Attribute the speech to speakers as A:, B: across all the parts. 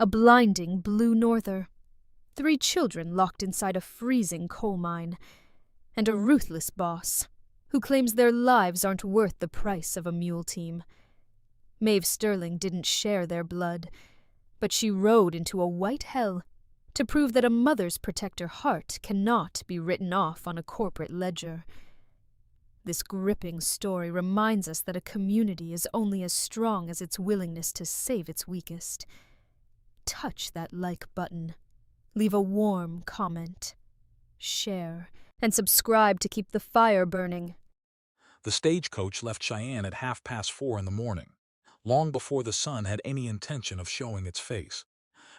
A: a blinding blue norther, 3 children locked inside a freezing coal mine, and a ruthless boss who claims their lives aren't worth the price of a mule team. Maeve Sterling didn't share their blood, but she rode into a white hell to prove that a mother's protector heart cannot be written off on a corporate ledger. This gripping story reminds us that a community is only as strong as its willingness to save its weakest. Touch that like button, leave a warm comment, share, and subscribe to keep the fire burning.
B: The stagecoach left Cheyenne at 4:30 in the morning, long before the sun had any intention of showing its face.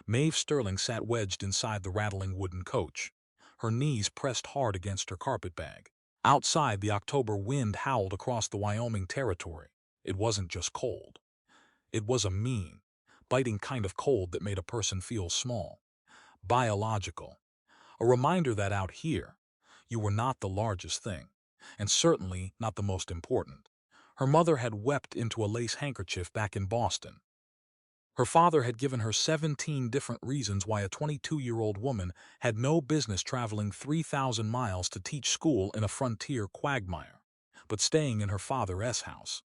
B: Maeve Sterling sat wedged inside the rattling wooden coach, her knees pressed hard against her carpetbag. Outside, the October wind howled across the Wyoming territory. It wasn't just cold. It was a mean, biting kind of cold that made a person feel small. Biological. A reminder that out here, you were not the largest thing, and certainly not the most important. Her mother had wept into a lace handkerchief back in Boston. Her father had given her 17 different reasons why a 22-year-old woman had no business traveling 3,000 miles to teach school in a frontier quagmire, but staying in her father's house,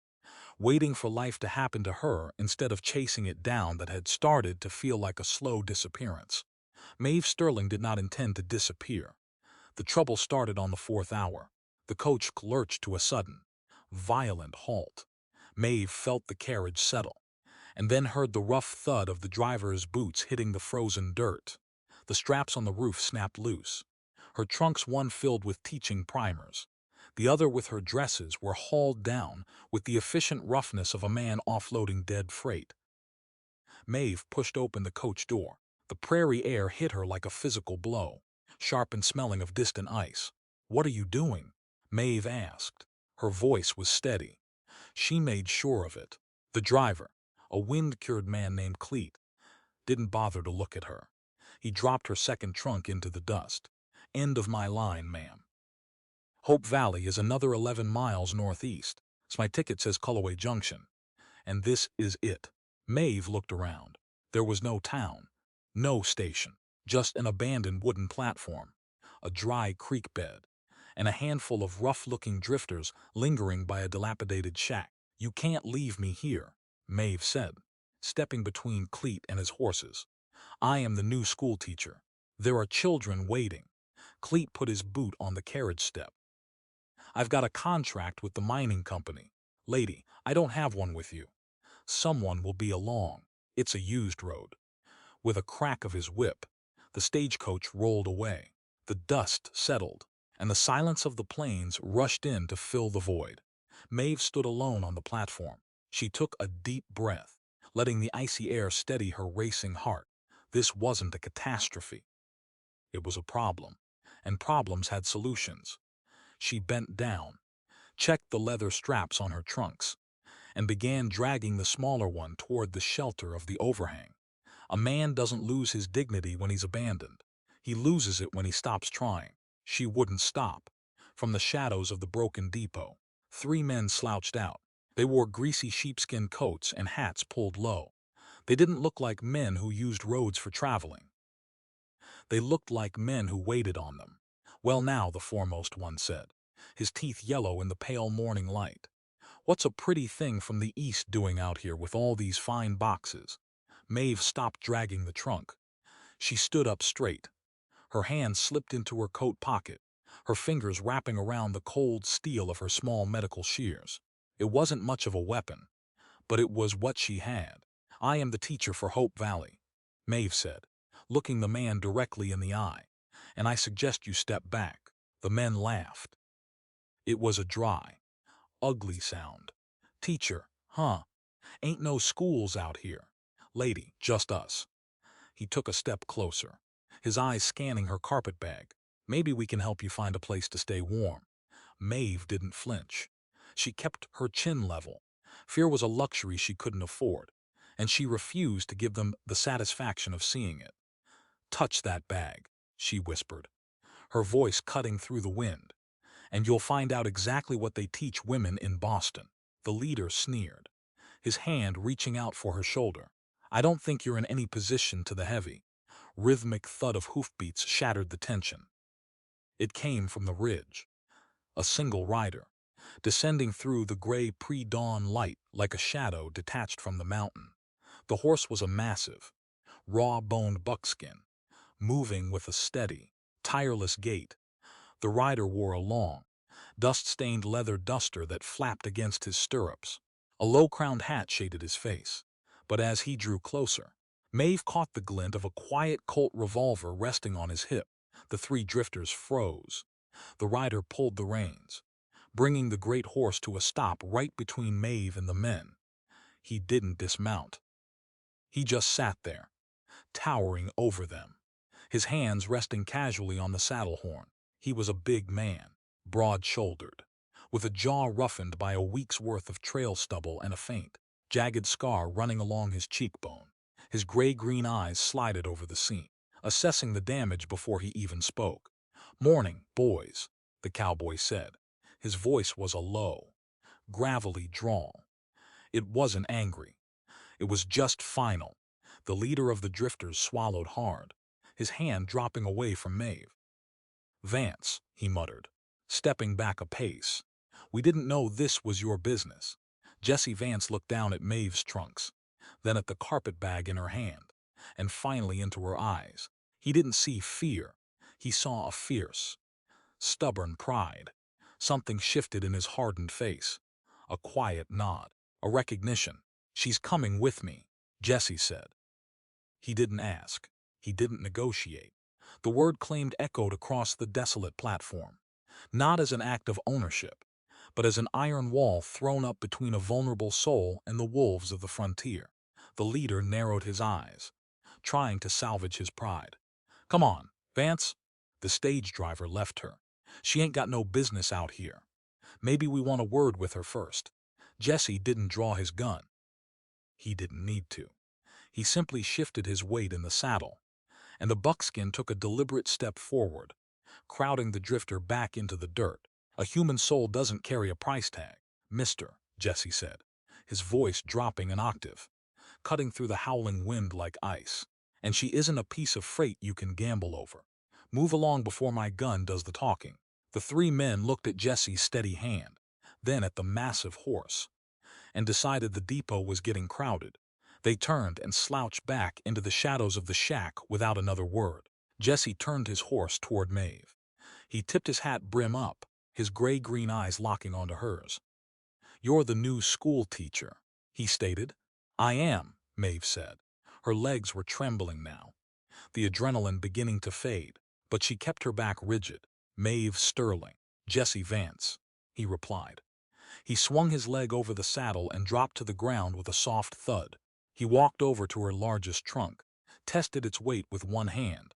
B: waiting for life to happen to her instead of chasing it down that had started to feel like a slow disappearance. Maeve Sterling did not intend to disappear. The trouble started on the 4th hour. The coach lurched to a sudden, violent halt. Maeve felt the carriage settle, and then heard the rough thud of the driver's boots hitting the frozen dirt. The straps on the roof snapped loose. Her trunks, one filled with teaching primers, the other with her dresses, were hauled down with the efficient roughness of a man offloading dead freight. Maeve pushed open the coach door. The prairie air hit her like a physical blow, sharp and smelling of distant ice. "What are you doing?" Maeve asked. Her voice was steady. She made sure of it. The driver, a wind-cured man named Cleet, didn't bother to look at her. He dropped her second trunk into the dust. "End of my line, ma'am. Hope Valley is another 11 miles northeast. My ticket says Culloway Junction. And this is it." Maeve looked around. There was no town, no station, just an abandoned wooden platform, a dry creek bed, and a handful of rough-looking drifters lingering by a dilapidated shack. "You can't leave me here," Maeve said, stepping between Cleet and his horses. "I am the new school teacher. There are children waiting." Cleet put his boot on the carriage step. "I've got a contract with the mining company. Lady, I don't have one with you. Someone will be along. It's a used road." With a crack of his whip, the stagecoach rolled away. The dust settled, and the silence of the plains rushed in to fill the void. Maeve stood alone on the platform. She took a deep breath, letting the icy air steady her racing heart. This wasn't a catastrophe. It was a problem, and problems had solutions. She bent down, checked the leather straps on her trunks, and began dragging the smaller one toward the shelter of the overhang. A man doesn't lose his dignity when he's abandoned. He loses it when he stops trying. She wouldn't stop. From the shadows of the broken depot, 3 men slouched out. They wore greasy sheepskin coats and hats pulled low. They didn't look like men who used roads for traveling. They looked like men who waited on them. "Well now," the foremost one said, his teeth yellow in the pale morning light. "What's a pretty thing from the east doing out here with all these fine boxes?" Maeve stopped dragging the trunk. She stood up straight. Her hand slipped into her coat pocket, her fingers wrapping around the cold steel of her small medical shears. It wasn't much of a weapon, but it was what she had. "I am the teacher for Hope Valley," Maeve said, looking the man directly in the eye, "and I suggest you step back." The men laughed. It was a dry, ugly sound. "Teacher, huh? Ain't no schools out here. Lady, just us." He took a step closer, his eyes scanning her carpetbag. "Maybe we can help you find a place to stay warm." Maeve didn't flinch. She kept her chin level. Fear was a luxury she couldn't afford, and she refused to give them the satisfaction of seeing it. "Touch that bag," she whispered, her voice cutting through the wind, "and you'll find out exactly what they teach women in Boston." The leader sneered, his hand reaching out for her shoulder. I don't think you're in any position to the heavy, rhythmic thud of hoofbeats shattered the tension. It came from the ridge. A single rider, descending through the gray pre-dawn light like a shadow detached from the mountain. The horse was a massive, raw-boned buckskin, moving with a steady, tireless gait. The rider wore a long, dust-stained leather duster that flapped against his stirrups. A low-crowned hat shaded his face. But as he drew closer, Maeve caught the glint of a quiet Colt revolver resting on his hip. The three drifters froze. The rider pulled the reins, bringing the great horse to a stop right between Maeve and the men. He didn't dismount. He just sat there, towering over them, his hands resting casually on the saddle horn. He was a big man, broad-shouldered, with a jaw roughened by a week's worth of trail stubble and a faint, jagged scar running along his cheekbone. His gray-green eyes slided over the scene, assessing the damage before he even spoke. "Morning, boys," the cowboy said. His voice was a low, gravelly drawl. It wasn't angry. It was just final. The leader of the drifters swallowed hard, his hand dropping away from Maeve. "Vance," he muttered, stepping back a pace. "We didn't know this was your business." Jesse Vance looked down at Maeve's trunks, then at the carpet bag in her hand, and finally into her eyes. He didn't see fear. He saw a fierce, stubborn pride. Something shifted in his hardened face. A quiet nod, a recognition. "She's coming with me," Jesse said. He didn't ask. He didn't negotiate. The word claimed echoed across the desolate platform, not as an act of ownership, but as an iron wall thrown up between a vulnerable soul and the wolves of the frontier. The leader narrowed his eyes, trying to salvage his pride. "Come on, Vance." The stage driver left her. "She ain't got no business out here. Maybe we want a word with her first." Jesse didn't draw his gun. He didn't need to. He simply shifted his weight in the saddle, and the buckskin took a deliberate step forward, crowding the drifter back into the dirt. "A human soul doesn't carry a price tag, mister," Jesse said, his voice dropping an octave, cutting through the howling wind like ice. "And she isn't a piece of freight you can gamble over. Move along before my gun does the talking." The three men looked at Jesse's steady hand, then at the massive horse, and decided the depot was getting crowded. They turned and slouched back into the shadows of the shack without another word. Jesse turned his horse toward Maeve. He tipped his hat brim up, his gray-green eyes locking onto hers. "You're the new school teacher," he stated. "I am," Maeve said. Her legs were trembling now, the adrenaline beginning to fade, but she kept her back rigid. "Maeve Sterling, Jesse Vance," he replied. He swung his leg over the saddle and dropped to the ground with a soft thud. He walked over to her largest trunk, tested its weight with one hand,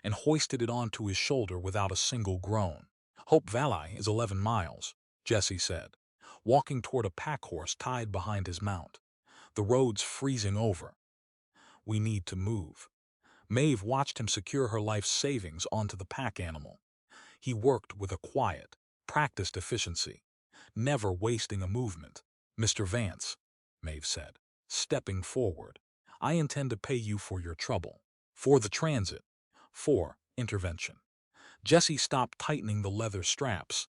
B: and hoisted it onto his shoulder without a single groan. "Hope Valley is 11 miles, Jesse said, walking toward a pack horse tied behind his mount. "The road's freezing over. We need to move." Maeve watched him secure her life's savings onto the pack animal. He worked with a quiet, practiced efficiency, never wasting a movement. "Mr. Vance," Maeve said, stepping forward, "I intend to pay you for your trouble, for the transit, for intervention." Jesse stopped tightening the leather straps.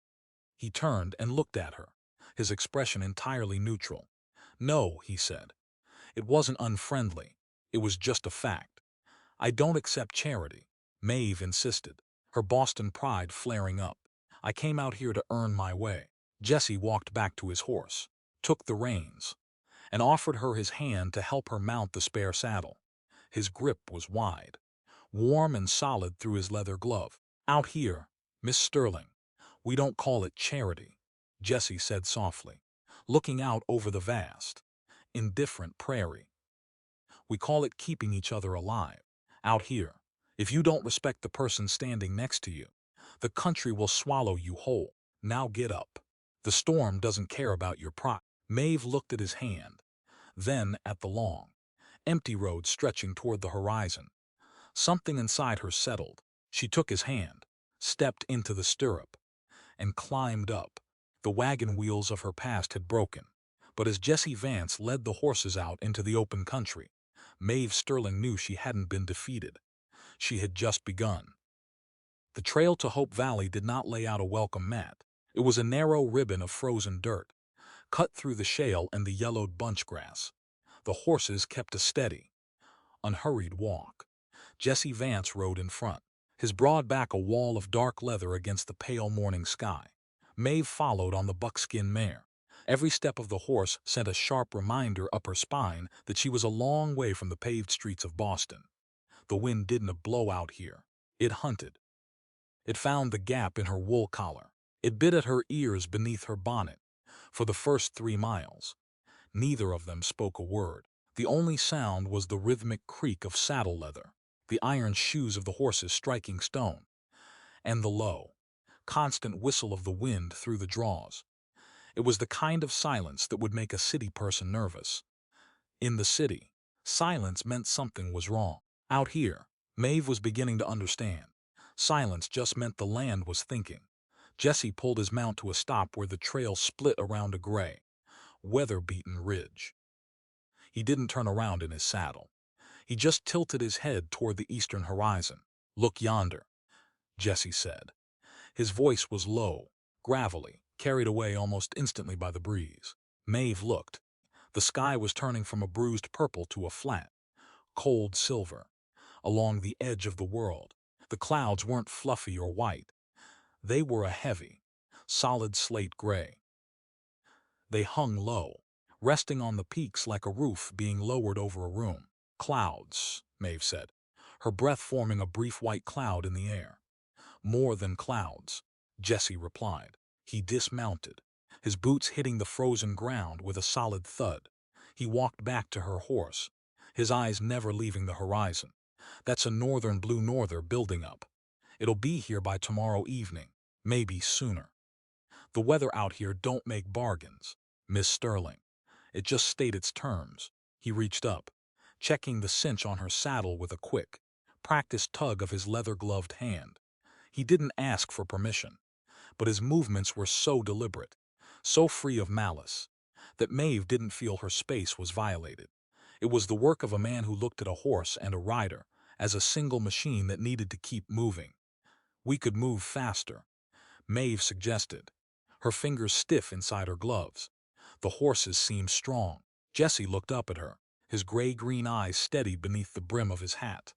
B: He turned and looked at her, his expression entirely neutral. "No," he said. "It wasn't unfriendly. It was just a fact. I don't accept charity," Maeve insisted, her Boston pride flaring up. "I came out here to earn my way." Jesse walked back to his horse, took the reins, and offered her his hand to help her mount the spare saddle. His grip was wide, warm and solid through his leather glove. "Out here, Miss Sterling, we don't call it charity," Jesse said softly, looking out over the vast, indifferent prairie. "We call it keeping each other alive. Out here, if you don't respect the person standing next to you, the country will swallow you whole. Now get up. The storm doesn't care about your pride." Maeve looked at his hand, then at the long, empty road stretching toward the horizon. Something inside her settled. She took his hand, stepped into the stirrup, and climbed up. The wagon wheels of her past had broken, but as Jesse Vance led the horses out into the open country, Maeve Sterling knew she hadn't been defeated. She had just begun. The trail to Hope Valley did not lay out a welcome mat. It was a narrow ribbon of frozen dirt, cut through the shale and the yellowed bunch grass. The horses kept a steady, unhurried walk. Jesse Vance rode in front, his broad back a wall of dark leather against the pale morning sky. Maeve followed on the buckskin mare. Every step of the horse sent a sharp reminder up her spine that she was a long way from the paved streets of Boston. The wind didn't blow out here. It hunted. It found the gap in her wool collar. It bit at her ears beneath her bonnet. For the first 3 miles, neither of them spoke a word. The only sound was the rhythmic creak of saddle leather, the iron shoes of the horses striking stone, and the low, constant whistle of the wind through the draws. It was the kind of silence that would make a city person nervous. In the city, silence meant something was wrong. Out here, Maeve was beginning to understand. Silence just meant the land was thinking. Jesse pulled his mount to a stop where the trail split around a gray, weather-beaten ridge. He didn't turn around in his saddle. He just tilted his head toward the eastern horizon. "Look yonder," Jesse said. His voice was low, gravelly, carried away almost instantly by the breeze. Maeve looked. The sky was turning from a bruised purple to a flat, cold silver, along the edge of the world. The clouds weren't fluffy or white. They were a heavy, solid slate gray. They hung low, resting on the peaks like a roof being lowered over a room. "Clouds," Maeve said, her breath forming a brief white cloud in the air. "More than clouds," Jesse replied. He dismounted, his boots hitting the frozen ground with a solid thud. He walked back to her horse, his eyes never leaving the horizon. "That's a northern blue norther building up. It'll be here by tomorrow evening, maybe sooner. The weather out here don't make bargains, Miss Sterling. It just states its terms." He reached up, checking the cinch on her saddle with a quick, practiced tug of his leather-gloved hand. He didn't ask for permission, but his movements were so deliberate, so free of malice, that Maeve didn't feel her space was violated. It was the work of a man who looked at a horse and a rider as a single machine that needed to keep moving. "We could move faster," Maeve suggested, her fingers stiff inside her gloves. "The horses seem strong." Jesse looked up at her, his gray-green eyes steady beneath the brim of his hat.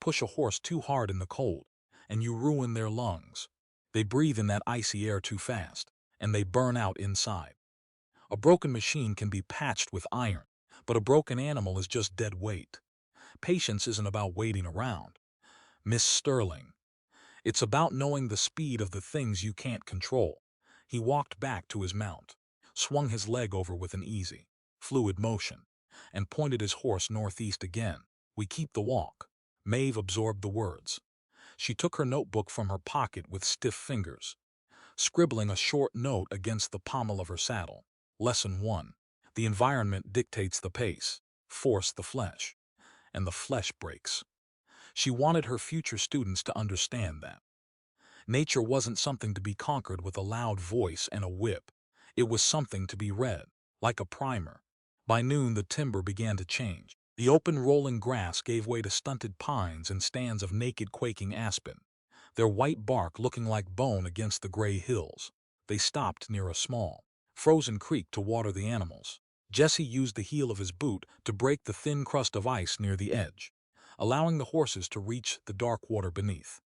B: "Push a horse too hard in the cold, and you ruin their lungs. They breathe in that icy air too fast, and they burn out inside. A broken machine can be patched with iron, but a broken animal is just dead weight. Patience isn't about waiting around, Miss Sterling. It's about knowing the speed of the things you can't control." He walked back to his mount, swung his leg over with an easy, fluid motion, and pointed his horse northeast again. "We keep the walk." Maeve absorbed the words. She took her notebook from her pocket with stiff fingers, scribbling a short note against the pommel of her saddle. Lesson 1. The environment dictates the pace. Force the flesh, and the flesh breaks. She wanted her future students to understand that. Nature wasn't something to be conquered with a loud voice and a whip. It was something to be read, like a primer. By noon, the timber began to change. The open rolling grass gave way to stunted pines and stands of naked quaking aspen, their white bark looking like bone against the gray hills. They stopped near a small, frozen creek to water the animals. Jesse used the heel of his boot to break the thin crust of ice near the edge, allowing the horses to reach the dark water beneath.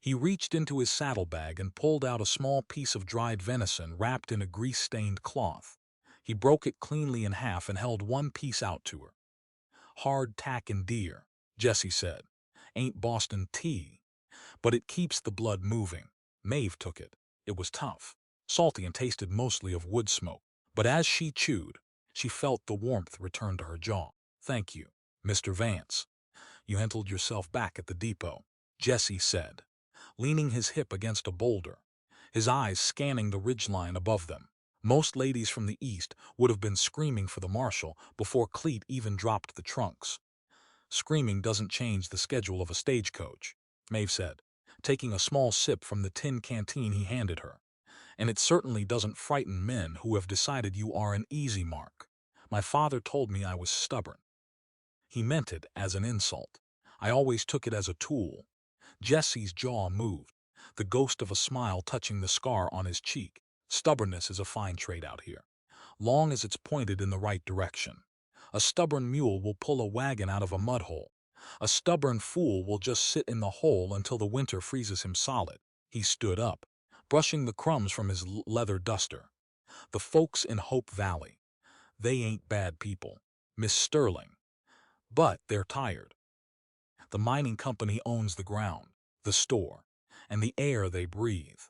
B: He reached into his saddlebag and pulled out a small piece of dried venison wrapped in a grease-stained cloth. He broke it cleanly in half and held one piece out to her. "Hard tack and deer," Jesse said. "Ain't Boston tea, but it keeps the blood moving." Maeve took it. It was tough, salty, and tasted mostly of wood smoke. But as she chewed, she felt the warmth return to her jaw. "Thank you, Mr. Vance. You handled yourself back at the depot," Jesse said, leaning his hip against a boulder, his eyes scanning the ridgeline above them. Most ladies from the east would have been screaming for the marshal before Cleet even dropped the trunks. "Screaming doesn't change the schedule of a stagecoach," Maeve said, taking a small sip from the tin canteen he handed her. "And it certainly doesn't frighten men who have decided you are an easy mark. My father told me I was stubborn." He meant it as an insult. I always took it as a tool. Jesse's jaw moved, the ghost of a smile touching the scar on his cheek. Stubbornness is a fine trait out here, long as it's pointed in the right direction. A stubborn mule will pull a wagon out of a mud hole. A stubborn fool will just sit in the hole until the winter freezes him solid. He stood up, brushing the crumbs from his leather duster. The folks in Hope Valley, they ain't bad people, Miss Sterling, but they're tired. The mining company owns the ground, the store, and the air they breathe.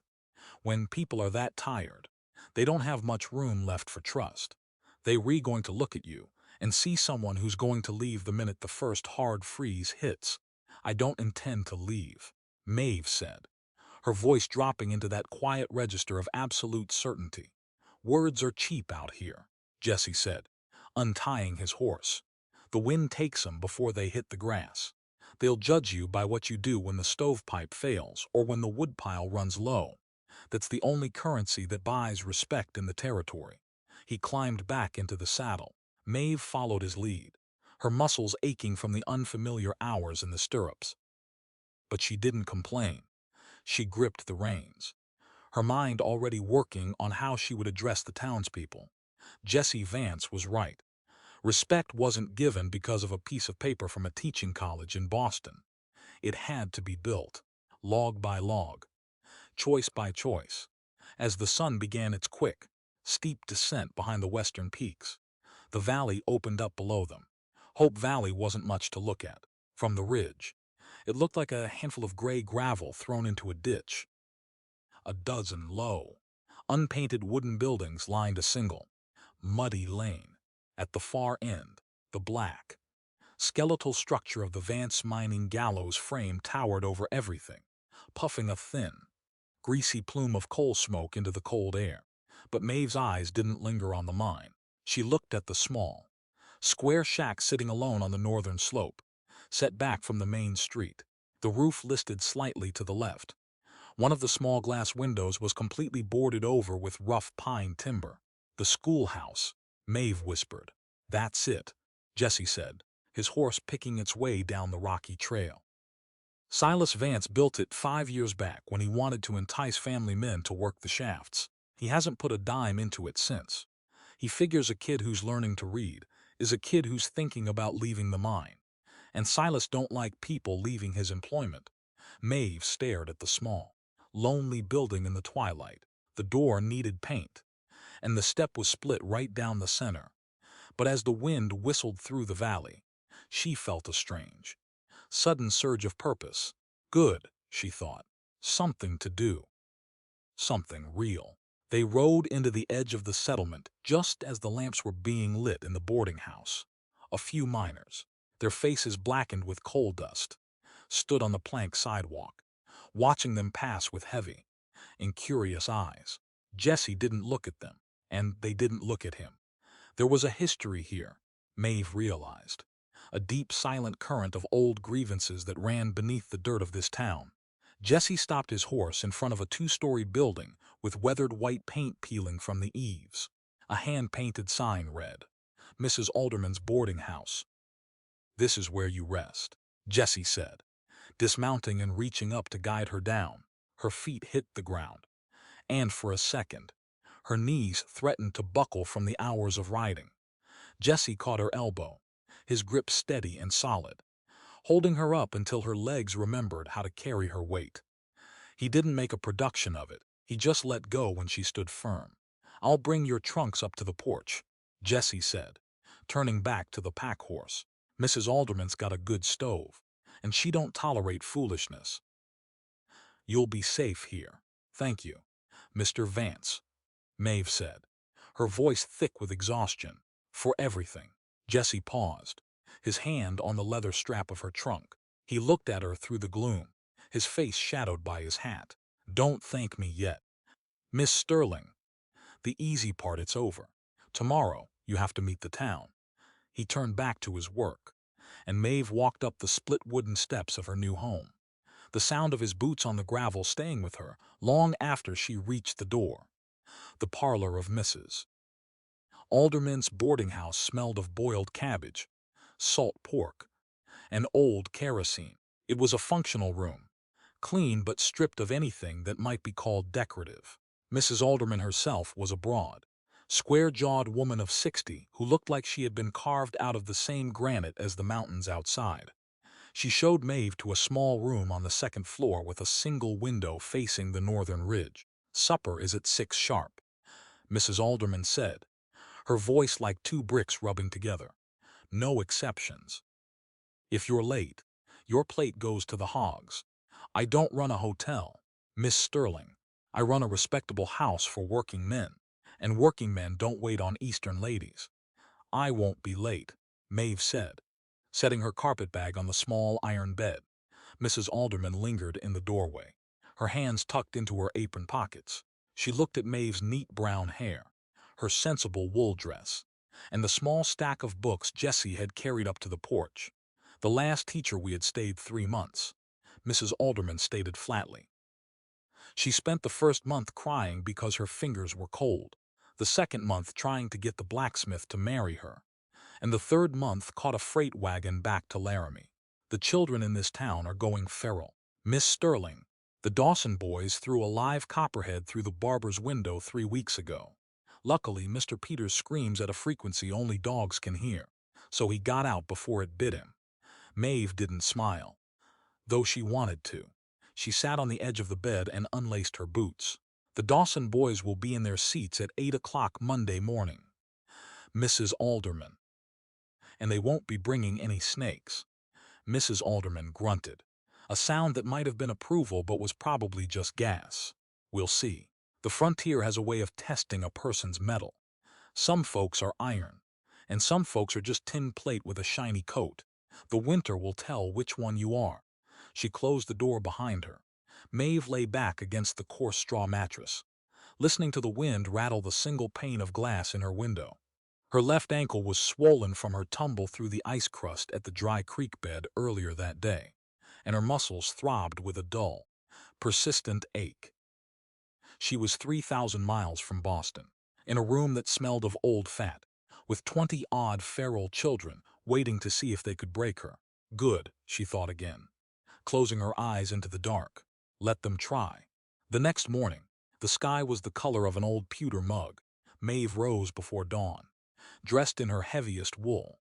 B: When people are that tired, they don't have much room left for trust. They're going to look at you and see someone who's going to leave the minute the first hard freeze hits. I don't intend to leave, Maeve said, her voice dropping into that quiet register of absolute certainty. Words are cheap out here, Jesse said, untying his horse. The wind takes them before they hit the grass. They'll judge you by what you do when the stovepipe fails or when the woodpile runs low. That's the only currency that buys respect in the territory. He climbed back into the saddle. Maeve followed his lead, her muscles aching from the unfamiliar hours in the stirrups. But she didn't complain. She gripped the reins, her mind already working on how she would address the townspeople. Jesse Vance was right. Respect wasn't given because of a piece of paper from a teaching college in Boston. It had to be built, log by log, choice by choice. As the sun began its quick, steep descent behind the western peaks, the valley opened up below them. Hope Valley wasn't much to look at. From the ridge, it looked like a handful of gray gravel thrown into a ditch. A dozen low, unpainted wooden buildings lined a single, muddy lane. At the far end, the black, skeletal structure of the Vance mining gallows frame towered over everything, puffing a thin, greasy plume of coal smoke into the cold air. But Maeve's eyes didn't linger on the mine. She looked at the small, square shack sitting alone on the northern slope, set back from the main street. The roof listed slightly to the left. One of the small glass windows was completely boarded over with rough pine timber. The schoolhouse, Maeve whispered. That's it, Jesse said, his horse picking its way down the rocky trail. Silas Vance built it 5 years back when he wanted to entice family men to work the shafts. He hasn't put a dime into it since. He figures a kid who's learning to read is a kid who's thinking about leaving the mine. And Silas don't like people leaving his employment. Maeve stared at the small, lonely building in the twilight. The door needed paint, and the step was split right down the center. But as the wind whistled through the valley, she felt a strange, sudden surge of purpose. Good, she thought. Something to do. Something real. They rode into the edge of the settlement just as the lamps were being lit in the boarding house. A few miners, their faces blackened with coal dust, stood on the plank sidewalk, watching them pass with heavy, incurious eyes. Jesse didn't look at them, and they didn't look at him. There was a history here, Maeve realized. A deep, silent current of old grievances that ran beneath the dirt of this town. Jesse stopped his horse in front of a 2-story building with weathered white paint peeling from the eaves. A hand-painted sign read, Mrs. Alderman's boarding house. This is where you rest, Jesse said, dismounting and reaching up to guide her down. Her feet hit the ground, and for a second, her knees threatened to buckle from the hours of riding. Jesse caught her elbow, his grip steady and solid, holding her up until her legs remembered how to carry her weight. He didn't make a production of it. He just let go when she stood firm. I'll bring your trunks up to the porch, Jesse said, turning back to the pack horse. Mrs. Alderman's got a good stove, and she don't tolerate foolishness. You'll be safe here. Thank you, Mr. Vance, Maeve said, her voice thick with exhaustion. For everything. Jesse paused, his hand on the leather strap of her trunk. He looked at her through the gloom, his face shadowed by his hat. Don't thank me yet, Miss Sterling. The easy part, it's over. Tomorrow, you have to meet the town. He turned back to his work, and Maeve walked up the split wooden steps of her new home, the sound of his boots on the gravel staying with her long after she reached the door. The parlor of Mrs. Alderman's boarding house smelled of boiled cabbage, salt pork, and old kerosene. It was a functional room, clean but stripped of anything that might be called decorative. Mrs. Alderman herself was a broad, square-jawed woman of 60 who looked like she had been carved out of the same granite as the mountains outside. She showed Maeve to a small room on the second floor with a single window facing the northern ridge. "Supper is at 6 sharp," Mrs. Alderman said, her voice like two bricks rubbing together. "No exceptions. If you're late, your plate goes to the hogs. I don't run a hotel, Miss Sterling. I run a respectable house for working men, and working men don't wait on Eastern ladies." "I won't be late," Maeve said, setting her carpetbag on the small iron bed. Mrs. Alderman lingered in the doorway, her hands tucked into her apron pockets. She looked at Maeve's neat brown hair, her sensible wool dress, and the small stack of books Jessie had carried up to the porch. "The last teacher we had stayed 3 months," Mrs. Alderman stated flatly. "She spent the first month crying because her fingers were cold, the second month trying to get the blacksmith to marry her, and the third month caught a freight wagon back to Laramie. The children in this town are going feral. Miss Sterling, the Dawson boys threw a live copperhead through the barber's window 3 weeks ago. Luckily, Mr. Peters screams at a frequency only dogs can hear, so he got out before it bit him." Maeve didn't smile, though she wanted to. She sat on the edge of the bed and unlaced her boots. "The Dawson boys will be in their seats at 8 o'clock Monday morning, Mrs. Alderman. And they won't be bringing any snakes." Mrs. Alderman grunted, a sound that might have been approval but was probably just gas. "We'll see. The frontier has a way of testing a person's mettle. Some folks are iron, and some folks are just tin plate with a shiny coat. The winter will tell which one you are." She closed the door behind her. Maeve lay back against the coarse straw mattress, listening to the wind rattle the single pane of glass in her window. Her left ankle was swollen from her tumble through the ice crust at the dry creek bed earlier that day, and her muscles throbbed with a dull, persistent ache. She was 3,000 miles from Boston, in a room that smelled of old fat, with 20-odd feral children waiting to see if they could break her. Good, she thought again, closing her eyes into the dark. Let them try. The next morning, the sky was the color of an old pewter mug. Maeve rose before dawn, dressed in her heaviest wool,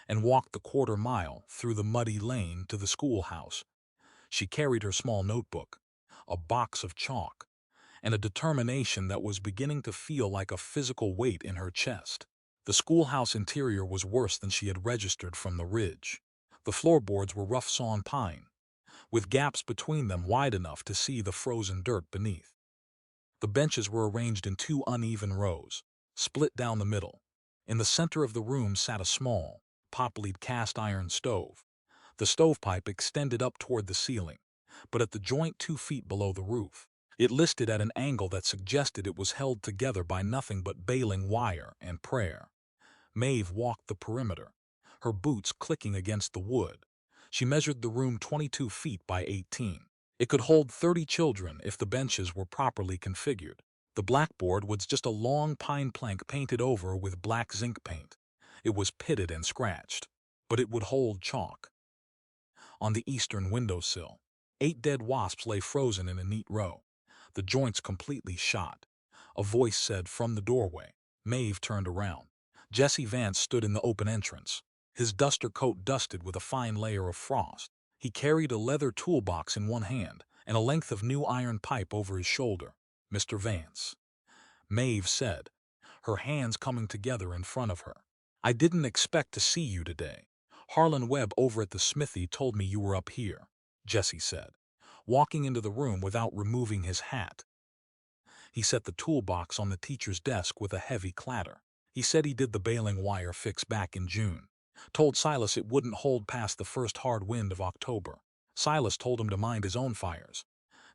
B: and walked the quarter-mile through the muddy lane to the schoolhouse. She carried her small notebook, a box of chalk, and a determination that was beginning to feel like a physical weight in her chest. The schoolhouse interior was worse than she had registered from the ridge. The floorboards were rough-sawn pine, with gaps between them wide enough to see the frozen dirt beneath. The benches were arranged in 2 uneven rows, split down the middle. In the center of the room sat a small, popleyed cast-iron stove. The stovepipe extended up toward the ceiling, but at the joint 2 feet below the roof. It listed at an angle that suggested it was held together by nothing but baling wire and prayer. Maeve walked the perimeter, her boots clicking against the wood. She measured the room 22 feet by 18. It could hold 30 children if the benches were properly configured. The blackboard was just a long pine plank painted over with black zinc paint. It was pitted and scratched, but it would hold chalk. On the eastern windowsill, 8 dead wasps lay frozen in a neat row, the joints completely shot. A voice said from the doorway. Maeve turned around. Jesse Vance stood in the open entrance, his duster coat dusted with a fine layer of frost. He carried a leather toolbox in one hand and a length of new iron pipe over his shoulder. "Mr. Vance," Maeve said, her hands coming together in front of her. "I didn't expect to see you today. Harlan Webb over at the smithy told me you were up here," Jesse said, walking into the room without removing his hat. He set the toolbox on the teacher's desk with a heavy clatter. "He said he did the baling wire fix back in June. Told Silas it wouldn't hold past the first hard wind of October. Silas told him to mind his own fires."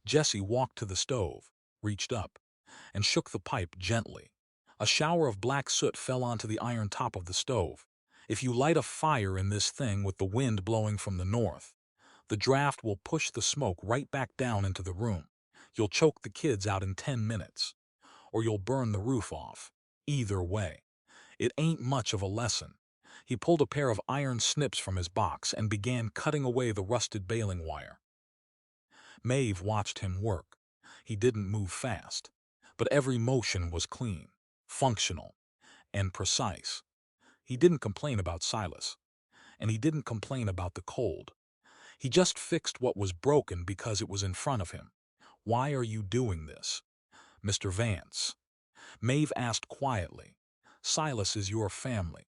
B: Jesse walked to the stove, reached up, and shook the pipe gently. A shower of black soot fell onto the iron top of the stove. "If you light a fire in this thing with the wind blowing from the north, the draft will push the smoke right back down into the room. You'll choke the kids out in 10 minutes, or you'll burn the roof off. Either way, it ain't much of a lesson. He pulled a pair of iron snips from his box and began cutting away the rusted baling wire. Maeve watched him work. He didn't move fast, but every motion was clean, functional, and precise. He didn't complain about Silas, and he didn't complain about the cold. He just fixed what was broken because it was in front of him. "Why are you doing this, Mr. Vance?" Maeve asked quietly. "Silas is your family.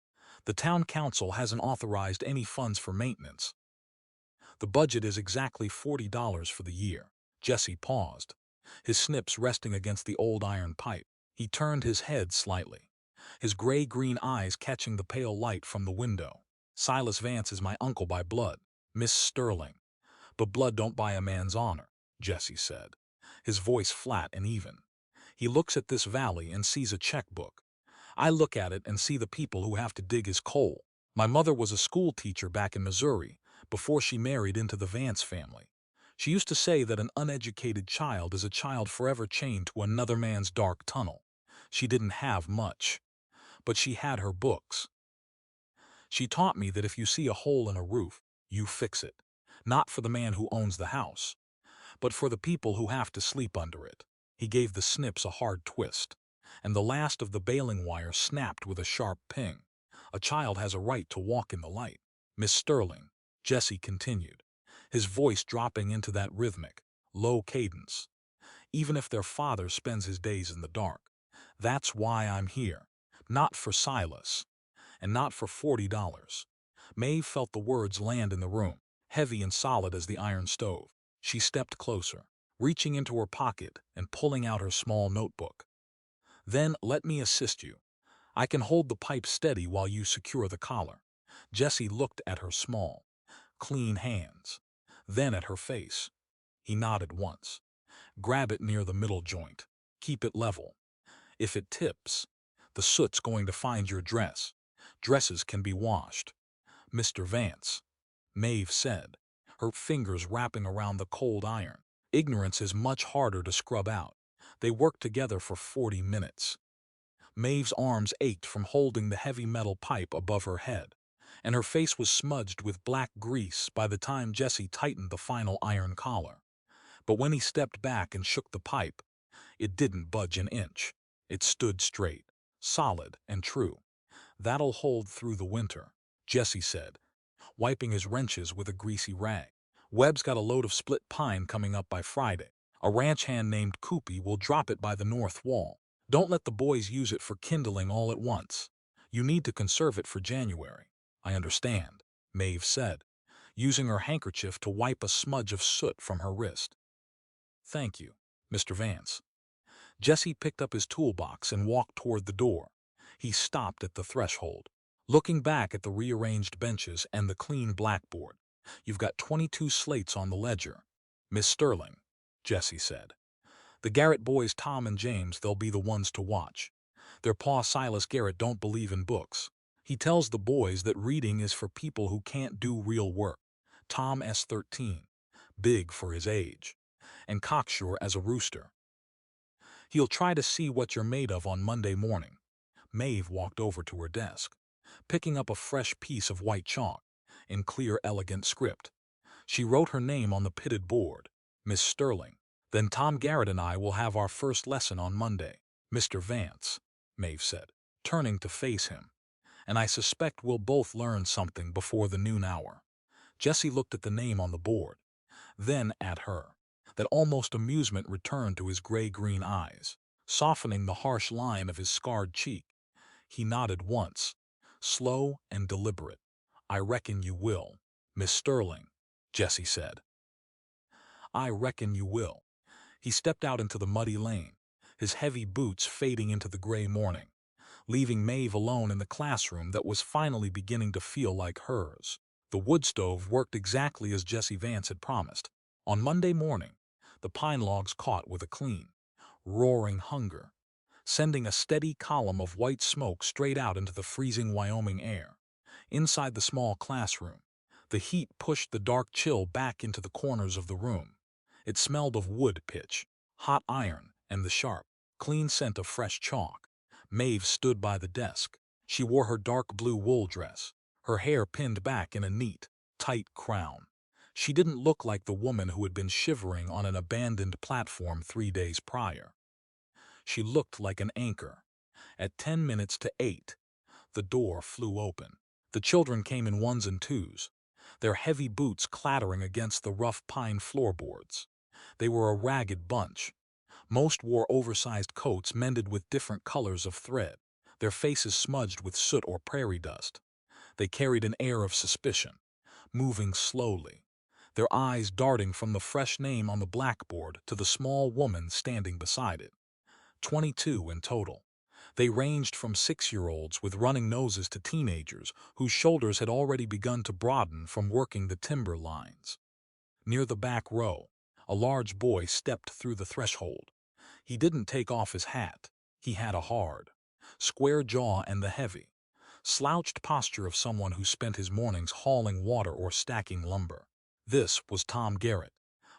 B: The town council hasn't authorized any funds for maintenance. The budget is exactly $40 for the year." Jesse paused, his snips resting against the old iron pipe. He turned his head slightly, his gray-green eyes catching the pale light from the window. "Silas Vance is my uncle by blood, Miss Sterling. But blood don't buy a man's honor," Jesse said, his voice flat and even. "He looks at this valley and sees a checkbook. I look at it and see the people who have to dig his coal. My mother was a school teacher back in Missouri before she married into the Vance family. She used to say that an uneducated child is a child forever chained to another man's dark tunnel. She didn't have much, but she had her books. She taught me that if you see a hole in a roof, you fix it, not for the man who owns the house, but for the people who have to sleep under it." He gave the snips a hard twist, and the last of the baling wire snapped with a sharp ping. "A child has a right to walk in the light, Miss Sterling," Jesse continued, his voice dropping into that rhythmic, low cadence, "even if their father spends his days in the dark. That's why I'm here, not for Silas, and not for $40. Maeve felt the words land in the room, heavy and solid as the iron stove. She stepped closer, reaching into her pocket and pulling out her small notebook. "Then let me assist you. I can hold the pipe steady while you secure the collar." Jesse looked at her small, clean hands, then at her face. He nodded once. "Grab it near the middle joint. Keep it level. If it tips, the soot's going to find your dress. Dresses can be washed." "Mr. Vance," Maeve said, her fingers wrapping around the cold iron. "Ignorance is much harder to scrub out." They worked together for 40 minutes. Maeve's arms ached from holding the heavy metal pipe above her head, and her face was smudged with black grease by the time Jesse tightened the final iron collar. But when he stepped back and shook the pipe, it didn't budge an inch. It stood straight, solid and true. "That'll hold through the winter," Jesse said, wiping his wrenches with a greasy rag. "Webb's got a load of split pine coming up by Friday. A ranch hand named Koopy will drop it by the north wall. Don't let the boys use it for kindling all at once. You need to conserve it for January." "I understand," Maeve said, using her handkerchief to wipe a smudge of soot from her wrist. "Thank you, Mr. Vance." Jesse picked up his toolbox and walked toward the door. He stopped at the threshold, looking back at the rearranged benches and the clean blackboard. "You've got 22 slates on the ledger, Miss Sterling," Jesse said. "The Garrett boys, Tom and James, they'll be the ones to watch. Their pa Silas Garrett don't believe in books. He tells the boys that reading is for people who can't do real work. Tom's 13, big for his age, and cocksure as a rooster. He'll try to see what you're made of on Monday morning." Maeve walked over to her desk, picking up a fresh piece of white chalk, in clear, elegant script. She wrote her name on the pitted board, "Miss Sterling." "Then Tom Garrett and I will have our first lesson on Monday, Mr. Vance," Maeve said, turning to face him. "And I suspect we'll both learn something before the noon hour." Jesse looked at the name on the board, then at her. That almost amusement returned to his gray-green eyes, softening the harsh line of his scarred cheek. He nodded once, slow and deliberate. "I reckon you will, Miss Sterling," Jesse said. "I reckon you will." He stepped out into the muddy lane, his heavy boots fading into the gray morning, leaving Maeve alone in the classroom that was finally beginning to feel like hers. The wood stove worked exactly as Jesse Vance had promised. On Monday morning, the pine logs caught with a clean, roaring hunger, sending a steady column of white smoke straight out into the freezing Wyoming air. Inside the small classroom, the heat pushed the dark chill back into the corners of the room. It smelled of wood pitch, hot iron, and the sharp, clean scent of fresh chalk. Maeve stood by the desk. She wore her dark blue wool dress, her hair pinned back in a neat, tight crown. She didn't look like the woman who had been shivering on an abandoned platform 3 days prior. She looked like an anchor. At 10 minutes to 8, the door flew open. The children came in ones and twos, their heavy boots clattering against the rough pine floorboards. They were a ragged bunch. Most wore oversized coats mended with different colors of thread, their faces smudged with soot or prairie dust. They carried an air of suspicion, moving slowly, their eyes darting from the fresh name on the blackboard to the small woman standing beside it. 22 in total. They ranged from 6-year-olds with running noses to teenagers whose shoulders had already begun to broaden from working the timber lines. Near the back row, a large boy stepped through the threshold. He didn't take off his hat. He had a hard, square jaw and the heavy, slouched posture of someone who spent his mornings hauling water or stacking lumber. This was Tom Garrett.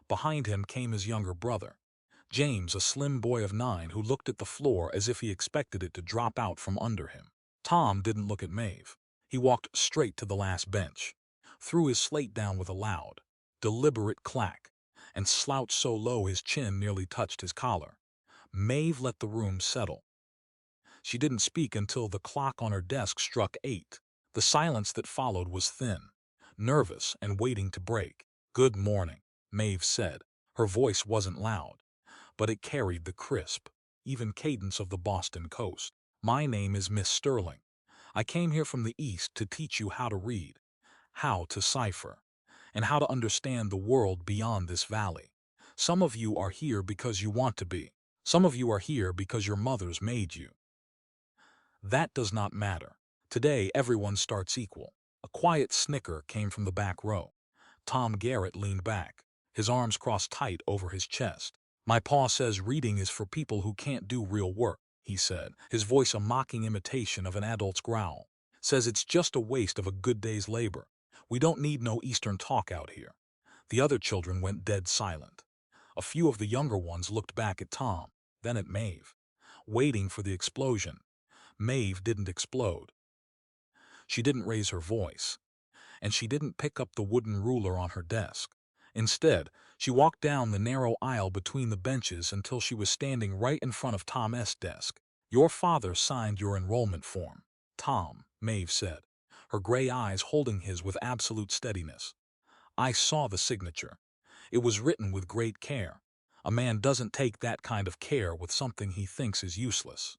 B: Behind him came his younger brother, James, a slim boy of 9 who looked at the floor as if he expected it to drop out from under him. Tom didn't look at Maeve. He walked straight to the last bench, threw his slate down with a loud, deliberate clack, and slouched so low his chin nearly touched his collar. Maeve let the room settle. She didn't speak until the clock on her desk struck 8. The silence that followed was thin, nervous, and waiting to break. "Good morning," Maeve said. Her voice wasn't loud, but it carried the crisp, even cadence of the Boston coast. "My name is Miss Sterling. I came here from the East to teach you how to read, how to cipher, and how to understand the world beyond this valley. Some of you are here because you want to be. Some of you are here because your mothers made you. That does not matter. Today everyone starts equal." A quiet snicker came from the back row. Tom Garrett leaned back, his arms crossed tight over his chest. "My pa says reading is for people who can't do real work," he said, his voice a mocking imitation of an adult's growl. "Says it's just a waste of a good day's labor. We don't need no Eastern talk out here." The other children went dead silent. A few of the younger ones looked back at Tom, then at Maeve, waiting for the explosion. Maeve didn't explode. She didn't raise her voice, and she didn't pick up the wooden ruler on her desk. Instead, she walked down the narrow aisle between the benches until she was standing right in front of Tom's desk. "Your father signed your enrollment form, Tom," Maeve said, her gray eyes holding his with absolute steadiness. "I saw the signature. It was written with great care. A man doesn't take that kind of care with something he thinks is useless."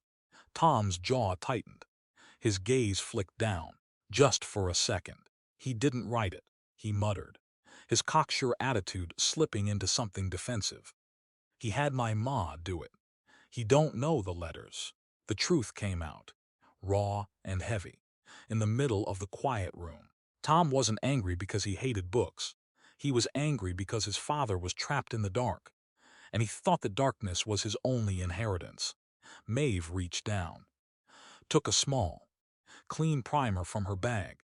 B: Tom's jaw tightened. His gaze flicked down, just for a second. "He didn't write it," he muttered, his cocksure attitude slipping into something defensive. "He had my ma do it. He don't know the letters." The truth came out, raw and heavy, in the middle of the quiet room. Tom wasn't angry because he hated books. He was angry because his father was trapped in the dark, and he thought the darkness was his only inheritance. Maeve reached down, took a small, clean primer from her bag,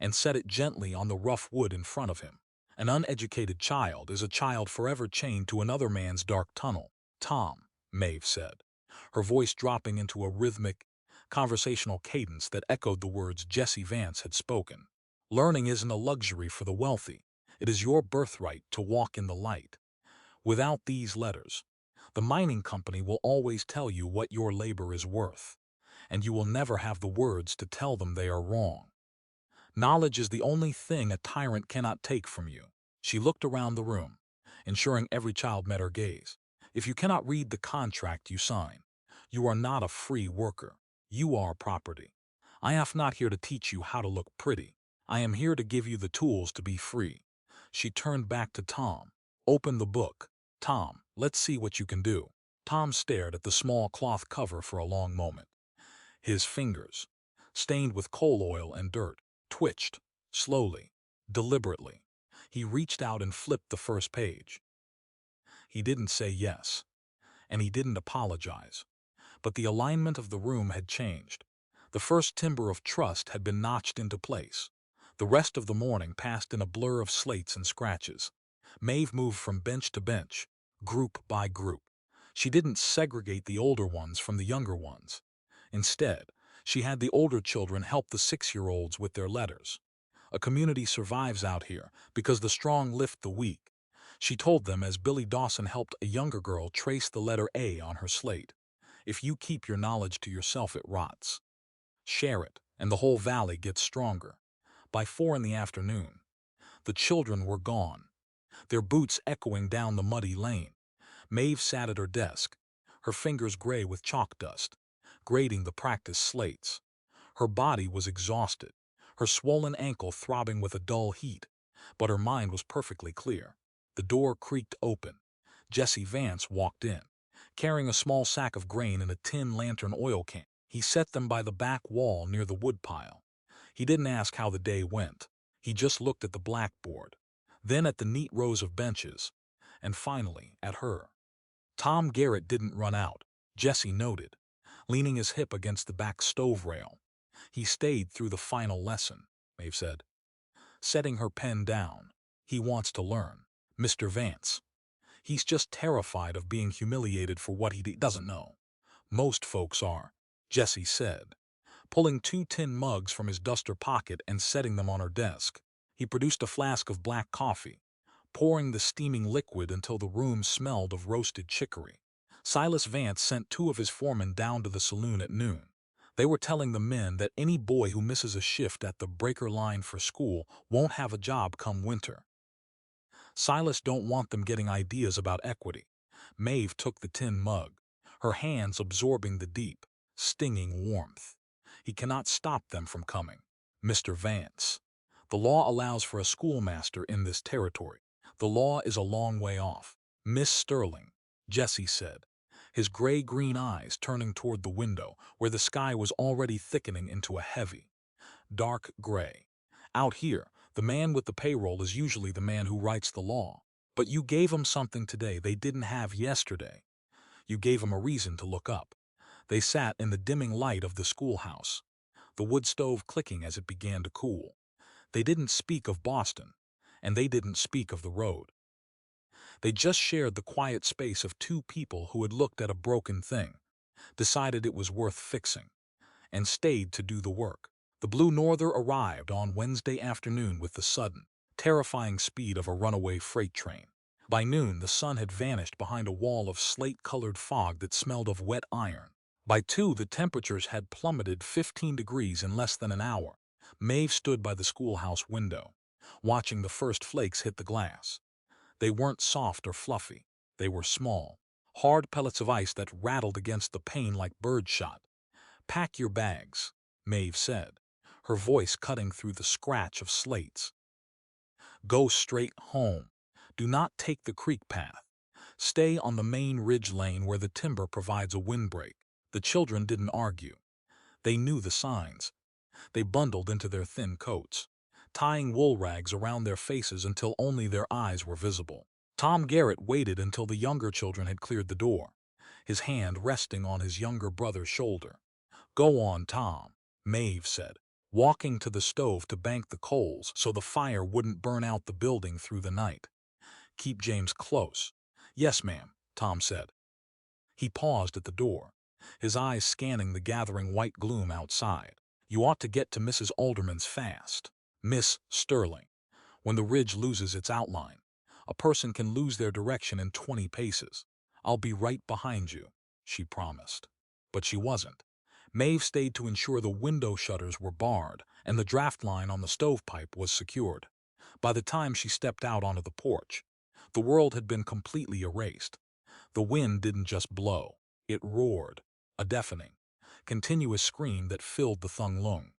B: and set it gently on the rough wood in front of him. "An uneducated child is a child forever chained to another man's dark tunnel, Tom," Maeve said, her voice dropping into a rhythmic, conversational cadence that echoed the words Jesse Vance had spoken. "Learning isn't a luxury for the wealthy. It is your birthright to walk in the light. Without these letters, the mining company will always tell you what your labor is worth, and you will never have the words to tell them they are wrong. Knowledge is the only thing a tyrant cannot take from you." She looked around the room, ensuring every child met her gaze. "If you cannot read the contract you sign, you are not a free worker. You are property. I am not here to teach you how to look pretty. I am here to give you the tools to be free." She turned back to Tom. "Open the book, Tom. Let's see what you can do." Tom stared at the small cloth cover for a long moment. His fingers, stained with coal oil and dirt, twitched, slowly, deliberately. He reached out and flipped the first page. He didn't say yes, and he didn't apologize. But the alignment of the room had changed. The first timber of trust had been notched into place. The rest of the morning passed in a blur of slates and scratches. Maeve moved from bench to bench, group by group. She didn't segregate the older ones from the younger ones. Instead, she had the older children help the 6-year-olds with their letters. A community survives out here because the strong lift the weak. She told them as Billy Dawson helped a younger girl trace the letter A on her slate. If you keep your knowledge to yourself, it rots. Share it, and the whole valley gets stronger. By 4 in the afternoon, the children were gone, their boots echoing down the muddy lane. Maeve sat at her desk, her fingers gray with chalk dust, grading the practice slates. Her body was exhausted, her swollen ankle throbbing with a dull heat, but her mind was perfectly clear. The door creaked open. Jesse Vance walked in, carrying a small sack of grain and a tin lantern oil can. He set them by the back wall near the woodpile. He didn't ask how the day went. He just looked at the blackboard, then at the neat rows of benches, and finally at her. Tom Garrett didn't run out, Jesse noted, leaning his hip against the back stove rail. He stayed through the final lesson, Maeve said, setting her pen down. He wants to learn, Mr. Vance. He's just terrified of being humiliated for what he doesn't know. Most folks are, Jesse said, pulling 2 tin mugs from his duster pocket and setting them on her desk. He produced a flask of black coffee, pouring the steaming liquid until the room smelled of roasted chicory. Silas Vance sent 2 of his foremen down to the saloon at noon. They were telling the men that any boy who misses a shift at the breaker line for school won't have a job come winter. Silas don't want them getting ideas about equity. Maeve took the tin mug, her hands absorbing the deep, stinging warmth. He cannot stop them from coming, Mr. Vance. The law allows for a schoolmaster in this territory. The law is a long way off. Miss Sterling, Jesse said, his gray-green eyes turning toward the window where the sky was already thickening into a heavy, dark gray. Out here, the man with the payroll is usually the man who writes the law. But you gave them something today they didn't have yesterday. You gave them a reason to look up. They sat in the dimming light of the schoolhouse, the wood stove clicking as it began to cool. They didn't speak of Boston, and they didn't speak of the road. They just shared the quiet space of 2 people who had looked at a broken thing, decided it was worth fixing, and stayed to do the work. The Blue Norther arrived on Wednesday afternoon with the sudden, terrifying speed of a runaway freight train. By noon, the sun had vanished behind a wall of slate-colored fog that smelled of wet iron. By 2, the temperatures had plummeted 15 degrees in less than an hour. Maeve stood by the schoolhouse window, watching the first flakes hit the glass. They weren't soft or fluffy. They were small, hard pellets of ice that rattled against the pane like birdshot. "Pack your bags," Maeve said, her voice cutting through the scratch of slates. "Go straight home. Do not take the creek path. Stay on the main ridge lane where the timber provides a windbreak." The children didn't argue. They knew the signs. They bundled into their thin coats, tying wool rags around their faces until only their eyes were visible. Tom Garrett waited until the younger children had cleared the door, his hand resting on his younger brother's shoulder. "Go on, Tom," Maeve said, walking to the stove to bank the coals so the fire wouldn't burn out the building through the night. "Keep James close." "Yes, ma'am," Tom said. He paused at the door, his eyes scanning the gathering white gloom outside. "You ought to get to Mrs. Alderman's fast, Miss Sterling. When the ridge loses its outline, a person can lose their direction in 20 paces. I'll be right behind you," she promised. But she wasn't. Maeve stayed to ensure the window shutters were barred and the draft line on the stovepipe was secured. By the time she stepped out onto the porch, the world had been completely erased. The wind didn't just blow, it roared, a deafening, continuous scream that filled the Thung Lung.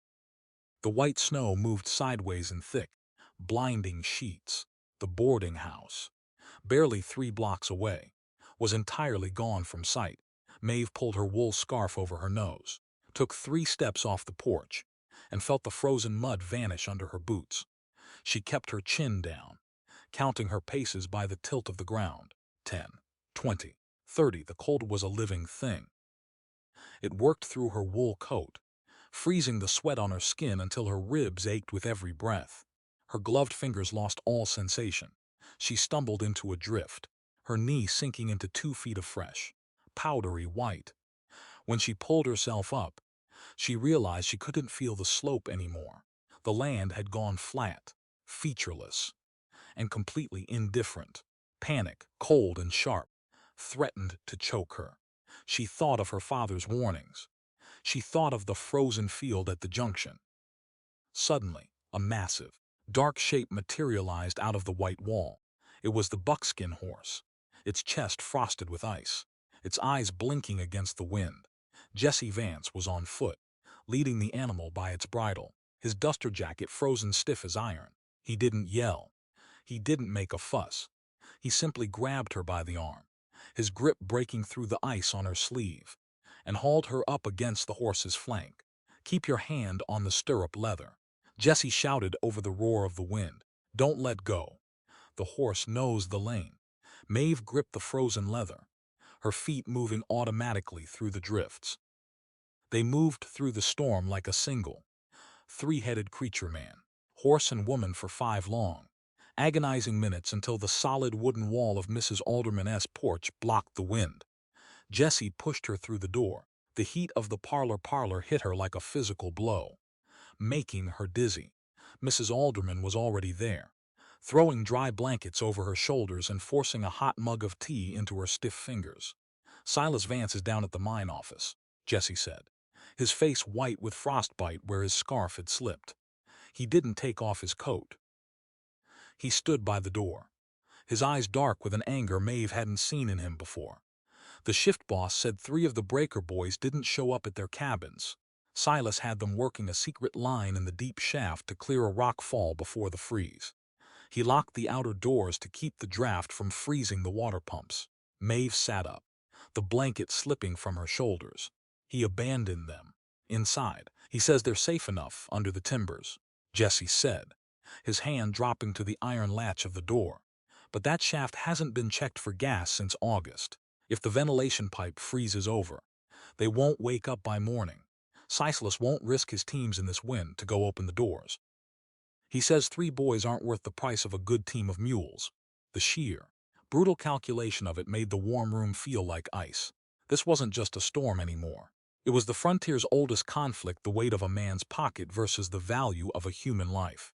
B: The white snow moved sideways in thick, blinding sheets. The boarding house, barely 3 blocks away, was entirely gone from sight. Maeve pulled her wool scarf over her nose, took 3 steps off the porch, and felt the frozen mud vanish under her boots. She kept her chin down, counting her paces by the tilt of the ground. 10, 20, 30. The cold was a living thing. It worked through her wool coat, freezing the sweat on her skin until her ribs ached with every breath. Her gloved fingers lost all sensation. She stumbled into a drift, her knee sinking into 2 feet of fresh, powdery white. When she pulled herself up, she realized she couldn't feel the slope anymore. The land had gone flat, featureless, and completely indifferent. Panic, cold and sharp, threatened to choke her. She thought of her father's warnings. She thought of the frozen field at the junction. Suddenly, a massive, dark shape materialized out of the white wall. It was the buckskin horse, its chest frosted with ice, its eyes blinking against the wind. Jesse Vance was on foot, leading the animal by its bridle, his duster jacket frozen stiff as iron. He didn't yell. He didn't make a fuss. He simply grabbed her by the arm, his grip breaking through the ice on her sleeve, and hauled her up against the horse's flank. "Keep your hand on the stirrup leather," Jesse shouted over the roar of the wind. "Don't let go." The horse nosed the lane. Maeve gripped the frozen leather, her feet moving automatically through the drifts. They moved through the storm like a single, three-headed creature man, horse and woman for 5 long, agonizing minutes until the solid wooden wall of Mrs. Alderman's porch blocked the wind. Jesse pushed her through the door. The heat of the parlor hit her like a physical blow, making her dizzy. Mrs. Alderman was already there, throwing dry blankets over her shoulders and forcing a hot mug of tea into her stiff fingers. "Silas Vance is down at the mine office," Jesse said, his face white with frostbite where his scarf had slipped. He didn't take off his coat. He stood by the door, his eyes dark with an anger Maeve hadn't seen in him before. "The shift boss said 3 of the breaker boys didn't show up at their cabins. Silas had them working a secret line in the deep shaft to clear a rock fall before the freeze. He locked the outer doors to keep the draft from freezing the water pumps." Maeve sat up, the blanket slipping from her shoulders. "He abandoned them. Inside. He says they're safe enough under the timbers," Jesse said, his hand dropping to the iron latch of the door. "But that shaft hasn't been checked for gas since August. If the ventilation pipe freezes over, they won't wake up by morning. Silas won't risk his teams in this wind to go open the doors. He says 3 boys aren't worth the price of a good team of mules." The sheer, brutal calculation of it made the warm room feel like ice. This wasn't just a storm anymore. It was the frontier's oldest conflict, the weight of a man's pocket versus the value of a human life.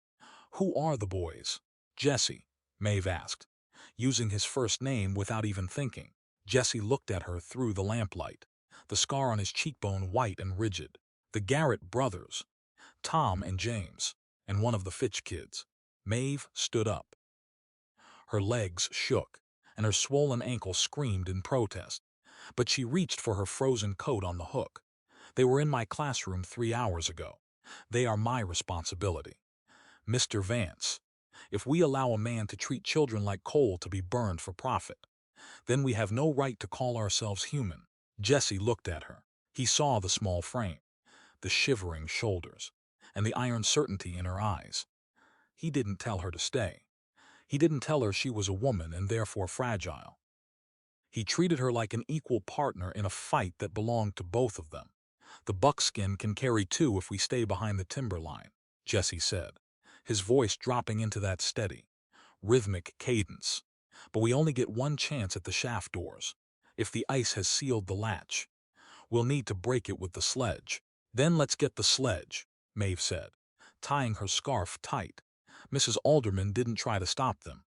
B: "Who are the boys?" "Jesse," Maeve asked, using his first name without even thinking. Jesse looked at her through the lamplight, the scar on his cheekbone white and rigid. "The Garrett brothers, Tom and James, and one of the Fitch kids." Maeve stood up. Her legs shook, and her swollen ankle screamed in protest. But she reached for her frozen coat on the hook. "They were in my classroom 3 hours ago. They are my responsibility. Mr. Vance, if we allow a man to treat children like coal to be burned for profit, then we have no right to call ourselves human." Jesse looked at her. He saw the small frame, the shivering shoulders, and the iron certainty in her eyes. He didn't tell her to stay. He didn't tell her she was a woman and therefore fragile. He treated her like an equal partner in a fight that belonged to both of them. "The buckskin can carry 2 if we stay behind the timber line," Jesse said, his voice dropping into that steady, rhythmic cadence. "But we only get 1 chance at the shaft doors. If the ice has sealed the latch, we'll need to break it with the sledge." "Then let's get the sledge," Maeve said, tying her scarf tight. Mrs. Alderman didn't try to stop them.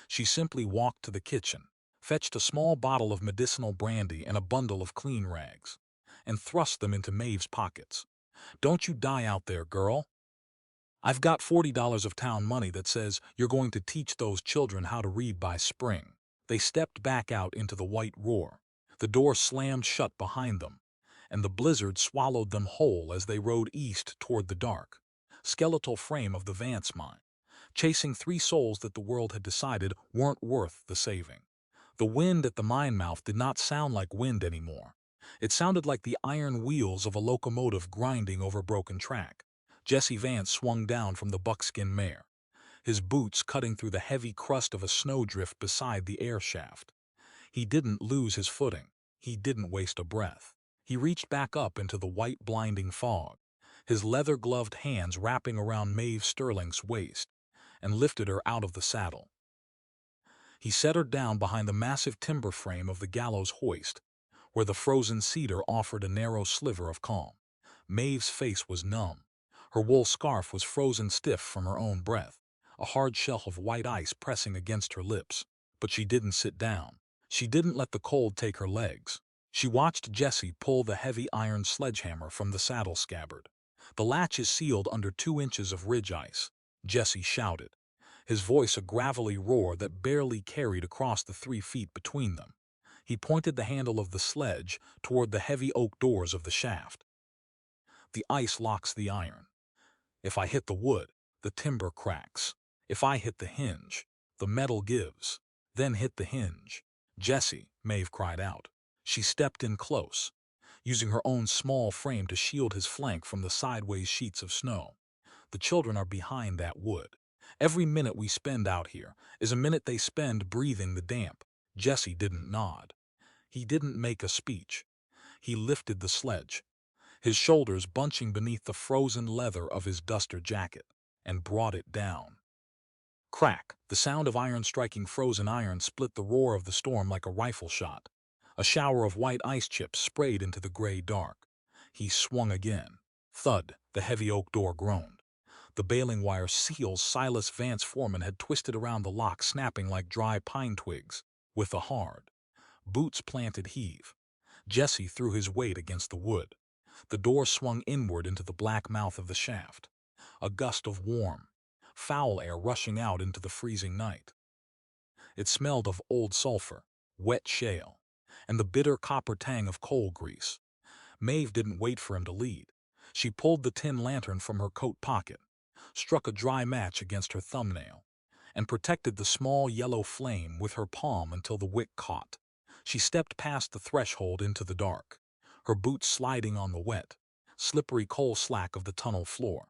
B: She simply walked to the kitchen, fetched a small bottle of medicinal brandy and a bundle of clean rags, and thrust them into Maeve's pockets. "Don't you die out there, girl. I've got $40 of town money that says you're going to teach those children how to read by spring." They stepped back out into the white roar. The door slammed shut behind them, and the blizzard swallowed them whole as they rode east toward the dark, skeletal frame of the Vance mine, chasing 3 souls that the world had decided weren't worth the saving. The wind at the mine mouth did not sound like wind anymore. It sounded like the iron wheels of a locomotive grinding over broken track. Jesse Vance swung down from the buckskin mare, his boots cutting through the heavy crust of a snowdrift beside the air shaft. He didn't lose his footing. He didn't waste a breath. He reached back up into the white blinding fog, his leather-gloved hands wrapping around Maeve Sterling's waist, and lifted her out of the saddle. He set her down behind the massive timber frame of the gallows hoist, where the frozen cedar offered a narrow sliver of calm. Maeve's face was numb, Her wool scarf was frozen stiff from her own breath, a hard shell of white ice pressing against her lips. But she didn't sit down. She didn't let the cold take her legs. She watched Jesse pull the heavy iron sledgehammer from the saddle scabbard. The latch is sealed under 2 inches of ridge ice. Jesse shouted, his voice a gravelly roar that barely carried across the 3 feet between them. He pointed the handle of the sledge toward the heavy oak doors of the shaft. The ice locks the iron. If I hit the wood, the timber cracks. If I hit the hinge, the metal gives. Then hit the hinge. Jessie, Maeve cried out. She stepped in close, using her own small frame to shield his flank from the sideways sheets of snow. The children are behind that wood. Every minute we spend out here is a minute they spend breathing the damp. Jesse didn't nod. He didn't make a speech. He lifted the sledge, his shoulders bunching beneath the frozen leather of his duster jacket, and brought it down. Crack! The sound of iron striking frozen iron split the roar of the storm like a rifle shot. A shower of white ice chips sprayed into the gray dark. He swung again. Thud! The heavy oak door groaned. The baling wire seals Silas Vance Foreman had twisted around the lock, snapping like dry pine twigs. With a hard, boots-planted heave, Jesse threw his weight against the wood. The door swung inward into the black mouth of the shaft. A gust of warm, foul air rushing out into the freezing night. It smelled of old sulfur, wet shale, and the bitter copper tang of coal grease. Maeve didn't wait for him to lead. She pulled the tin lantern from her coat pocket, struck a dry match against her thumbnail, and protected the small yellow flame with her palm until the wick caught. She stepped past the threshold into the dark, her boots sliding on the wet, slippery coal slack of the tunnel floor.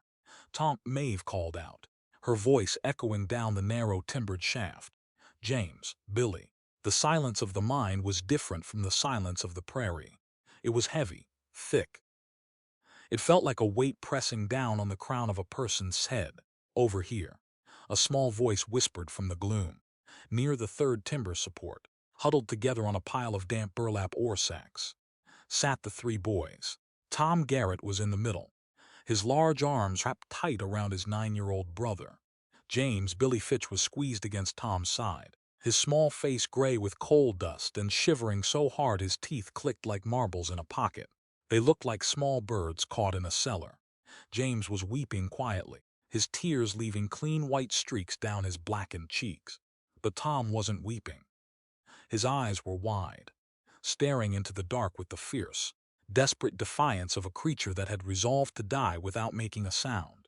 B: "Tom," Maeve called out, her voice echoing down the narrow timbered shaft. "James, Billy." The silence of the mine was different from the silence of the prairie. It was heavy, thick. It felt like a weight pressing down on the crown of a person's head. "Over here," a small voice whispered from the gloom. Near the third timber support, huddled together on a pile of damp burlap ore sacks, sat the 3 boys. Tom Garrett was in the middle, his large arms wrapped tight around his 9-year-old brother. James, Billy Fitch, was squeezed against Tom's side, his small face gray with coal dust and shivering so hard his teeth clicked like marbles in a pocket. They looked like small birds caught in a cellar. James was weeping quietly, his tears leaving clean white streaks down his blackened cheeks. But Tom wasn't weeping. His eyes were wide, staring into the dark with the fierce, desperate defiance of a creature that had resolved to die without making a sound.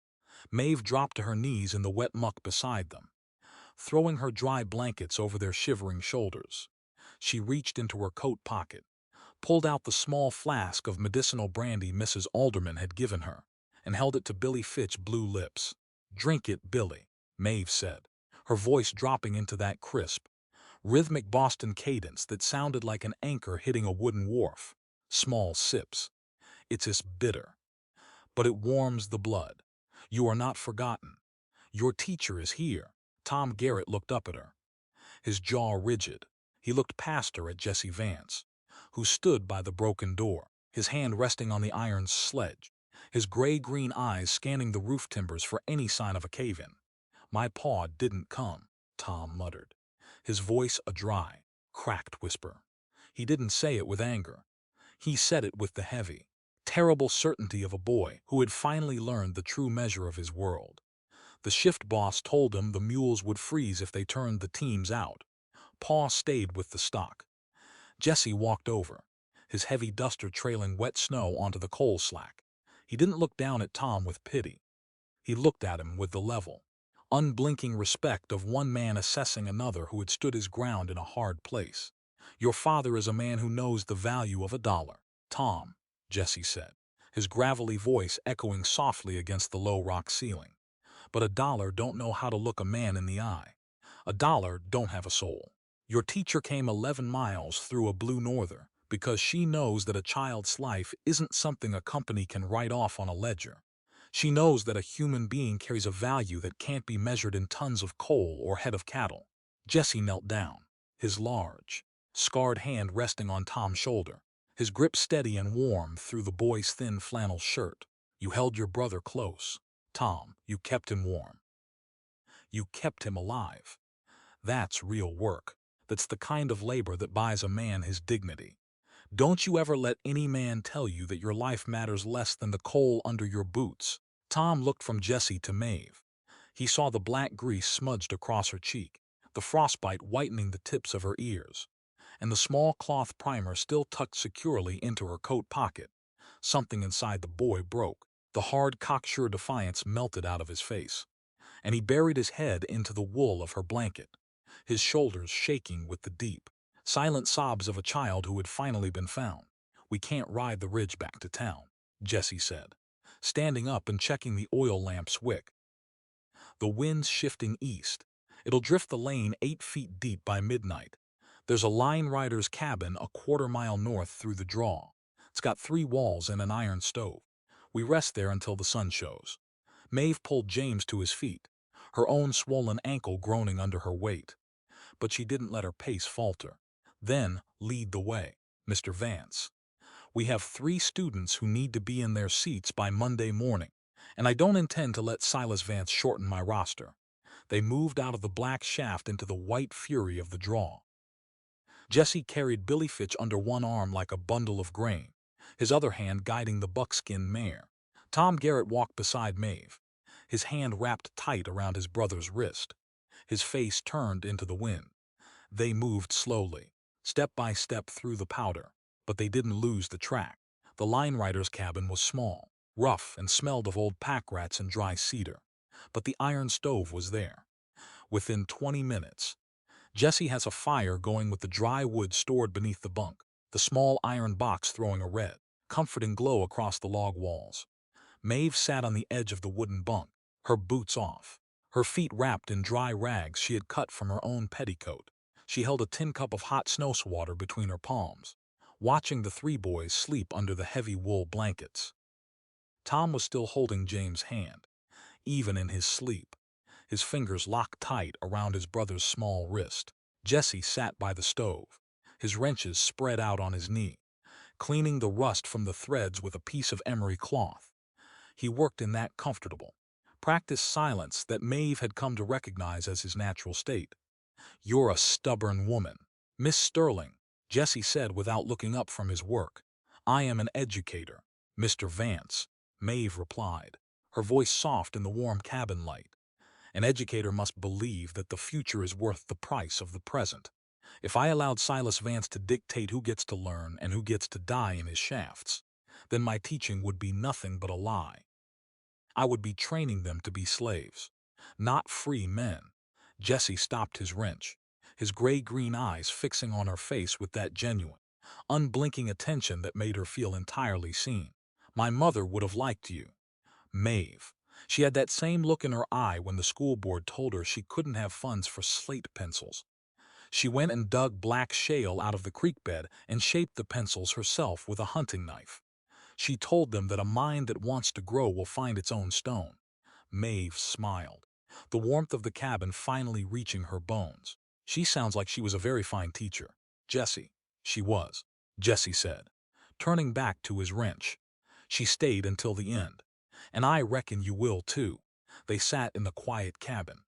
B: Maeve dropped to her knees in the wet muck beside them, throwing her dry blankets over their shivering shoulders. She reached into her coat pocket, pulled out the small flask of medicinal brandy Mrs. Alderman had given her, and held it to Billy Fitch's blue lips. "Drink it, Billy," Maeve said, her voice dropping into that crisp, rhythmic Boston cadence that sounded like an anchor hitting a wooden wharf. "Small sips. It's as bitter, but it warms the blood. You are not forgotten. Your teacher is here." Tom Garrett looked up at her, his jaw rigid. He looked past her at Jesse Vance, who stood by the broken door, his hand resting on the iron sledge, his gray-green eyes scanning the roof timbers for any sign of a cave-in. "My paw didn't come," Tom muttered, his voice a dry, cracked whisper. He didn't say it with anger. He said it with the heavy, terrible certainty of a boy who had finally learned the true measure of his world. The shift boss told him the mules would freeze if they turned the teams out. Paw stayed with the stock. Jesse walked over, his heavy duster trailing wet snow onto the coal slack. He didn't look down at Tom with pity. He looked at him with the level, unblinking respect of one man assessing another who had stood his ground in a hard place. "Your father is a man who knows the value of $1, Tom," Jesse said, his gravelly voice echoing softly against the low rock ceiling. "But $1 don't know how to look a man in the eye. $1 don't have a soul. Your teacher came 11 miles through a blue norther because she knows that a child's life isn't something a company can write off on a ledger. She knows that a human being carries a value that can't be measured in tons of coal or head of cattle." Jesse knelt down, his large, scarred hand resting on Tom's shoulder, his grip steady and warm through the boy's thin flannel shirt. "You held your brother close. Tom, you kept him warm. You kept him alive. That's real work. That's the kind of labor that buys a man his dignity. Don't you ever let any man tell you that your life matters less than the coal under your boots. Tom looked from Jessie to Maeve. He saw the black grease smudged across her cheek, the frostbite whitening the tips of her ears, and the small cloth primer still tucked securely into her coat pocket. Something inside the boy broke. The hard, cocksure defiance melted out of his face, and he buried his head into the wool of her blanket, his shoulders shaking with the deep, silent sobs of a child who had finally been found. "We can't ride the ridge back to town," Jessie said, standing up and checking the oil lamp's wick. "The wind's shifting east. It'll drift the lane 8 feet deep by midnight. There's a line rider's cabin a quarter-mile north through the draw. It's got 3 walls and an iron stove. We rest there until the sun shows." Maeve pulled James to his feet, her own swollen ankle groaning under her weight. But she didn't let her pace falter. "Then, lead the way, Mr. Vance. We have 3 students who need to be in their seats by Monday morning, and I don't intend to let Silas Vance shorten my roster." They moved out of the black shaft into the white fury of the draw. Jessie carried Billy Fitch under one arm like a bundle of grain, his other hand guiding the buckskin mare. Tom Garrett walked beside Maeve, his hand wrapped tight around his brother's wrist, his face turned into the wind. They moved slowly, step by step through the powder, but they didn't lose the track. The line rider's cabin was small, rough, and smelled of old pack rats and dry cedar, but the iron stove was there. Within 20 minutes, Jessie has a fire going with the dry wood stored beneath the bunk, the small iron box throwing a red, comforting glow across the log walls. Maeve sat on the edge of the wooden bunk, her boots off, her feet wrapped in dry rags she had cut from her own petticoat. She held a tin cup of hot snow-water between her palms, watching the 3 boys sleep under the heavy wool blankets. Tom was still holding James' hand, even in his sleep, his fingers locked tight around his brother's small wrist. Jessie sat by the stove, his wrenches spread out on his knee, cleaning the rust from the threads with a piece of emery cloth. He worked in that comfortable, practiced silence that Maeve had come to recognize as his natural state. "You're a stubborn woman, Miss Sterling," Jessie said without looking up from his work. "I am an educator, Mr. Vance," Maeve replied, her voice soft in the warm cabin light. "An educator must believe that the future is worth the price of the present. If I allowed Silas Vance to dictate who gets to learn and who gets to die in his shafts, then my teaching would be nothing but a lie. I would be training them to be slaves, not free men." Jessie stopped his wrench, his gray-green eyes fixing on her face with that genuine, unblinking attention that made her feel entirely seen. "My mother would have liked you, Maeve. She had that same look in her eye when the school board told her she couldn't have funds for slate pencils. She went and dug black shale out of the creek bed and shaped the pencils herself with a hunting knife. She told them that a mind that wants to grow will find its own stone." Maeve smiled, the warmth of the cabin finally reaching her bones. "She sounds like she was a very fine teacher, Jessie." "She was," Jessie said, turning back to his wrench. "She stayed until the end. And I reckon you will, too." They sat in the quiet cabin,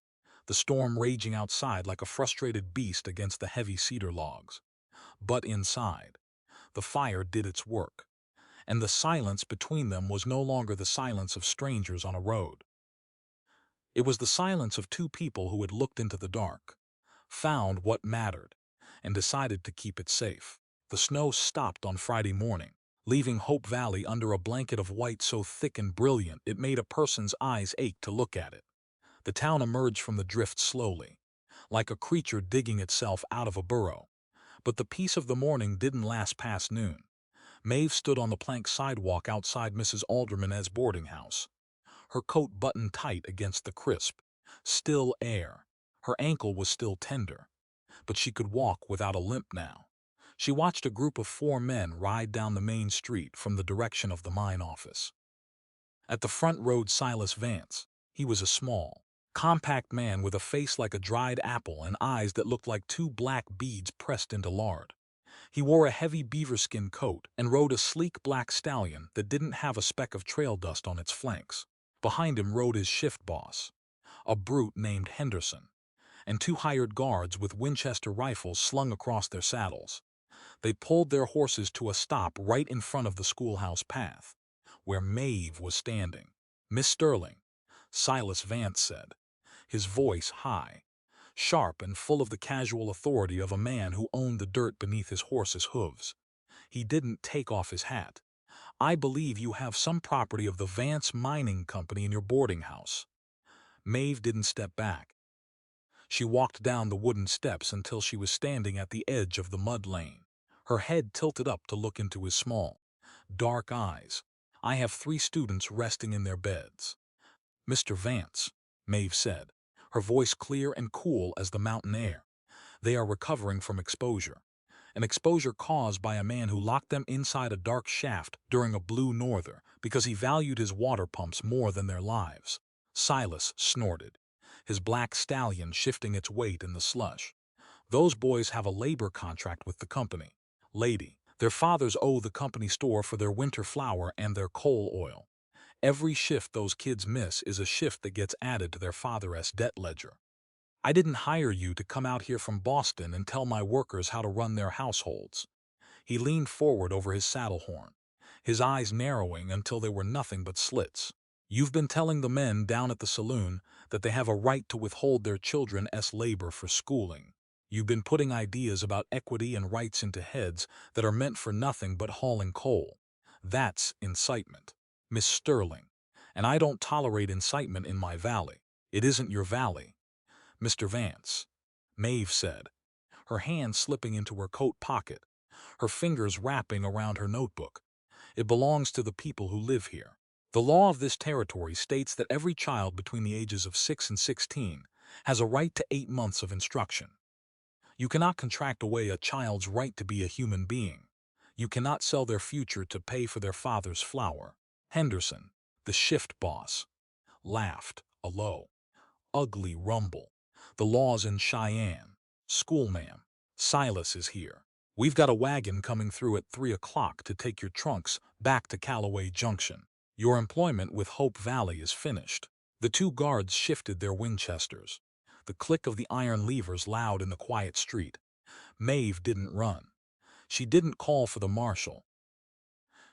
B: the storm raging outside like a frustrated beast against the heavy cedar logs. But inside, the fire did its work, and the silence between them was no longer the silence of strangers on a road. It was the silence of 2 people who had looked into the dark, found what mattered, and decided to keep it safe. The snow stopped on Friday morning, leaving Hope Valley under a blanket of white so thick and brilliant it made a person's eyes ache to look at it. The town emerged from the drift slowly, like a creature digging itself out of a burrow. But the peace of the morning didn't last past noon. Maeve stood on the plank sidewalk outside Mrs. Alderman's boarding house, her coat buttoned tight against the crisp, still air. Her ankle was still tender, but she could walk without a limp now. She watched a group of 4 men ride down the main street from the direction of the mine office. At the front rode Silas Vance. He was a small, compact man with a face like a dried apple and eyes that looked like 2 black beads pressed into lard. He wore a heavy beaverskin coat and rode a sleek black stallion that didn't have a speck of trail dust on its flanks. Behind him rode his shift boss, a brute named Henderson, and two hired guards with Winchester rifles slung across their saddles. They pulled their horses to a stop right in front of the schoolhouse path, where Maeve was standing. "Miss Sterling," Silas Vance said, his voice high, sharp and full of the casual authority of a man who owned the dirt beneath his horse's hooves. He didn't take off his hat. "I believe you have some property of the Vance Mining Company in your boarding house." Maeve didn't step back. She walked down the wooden steps until she was standing at the edge of the mud lane, her head tilted up to look into his small, dark eyes. "I have 3 students resting in their beds." "Mr. Vance," Maeve said, her voice clear and cool as the mountain air. "They are recovering from exposure. An exposure caused by a man who locked them inside a dark shaft during a blue norther because he valued his water pumps more than their lives." Silas snorted, his black stallion shifting its weight in the slush. "Those boys have a labor contract with the company, lady. Their fathers owe the company store for their winter flour and their coal oil. Every shift those kids miss is a shift that gets added to their father's debt ledger. I didn't hire you to come out here from Boston and tell my workers how to run their households." He leaned forward over his saddle horn, his eyes narrowing until they were nothing but slits. "You've been telling the men down at the saloon that they have a right to withhold their children's labor for schooling. You've been putting ideas about equity and rights into heads that are meant for nothing but hauling coal. That's incitement, Miss Sterling, and I don't tolerate incitement in my valley." "It isn't your valley, Mr. Vance," Maeve said, her hand slipping into her coat pocket, her fingers wrapping around her notebook. "It belongs to the people who live here. The law of this territory states that every child between the ages of 6 and 16 has a right to 8 months of instruction. You cannot contract away a child's right to be a human being. You cannot sell their future to pay for their father's flour." Henderson, the shift boss, laughed, a low, ugly rumble. "The law's in Cheyenne. School, ma'am. Silas is here. We've got a wagon coming through at 3 o'clock to take your trunks back to Callaway Junction. Your employment with Hope Valley is finished." The 2 guards shifted their Winchesters, the click of the iron levers loud in the quiet street. Maeve didn't run. She didn't call for the marshal.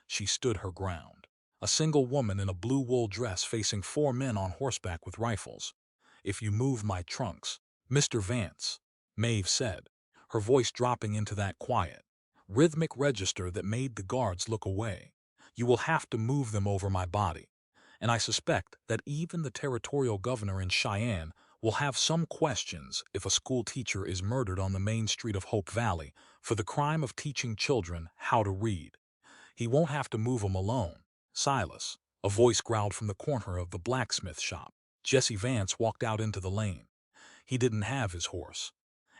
B: She stood her ground, a single woman in a blue wool dress facing 4 men on horseback with rifles. "If you move my trunks, Mr. Vance," Maeve said, her voice dropping into that quiet, rhythmic register that made the guards look away, "you will have to move them over my body. And I suspect that even the territorial governor in Cheyenne will have some questions if a school teacher is murdered on the main street of Hope Valley for the crime of teaching children how to read. He won't have to move them alone." "Silas," a voice growled from the corner of the blacksmith shop. Jesse Vance walked out into the lane. He didn't have his horse,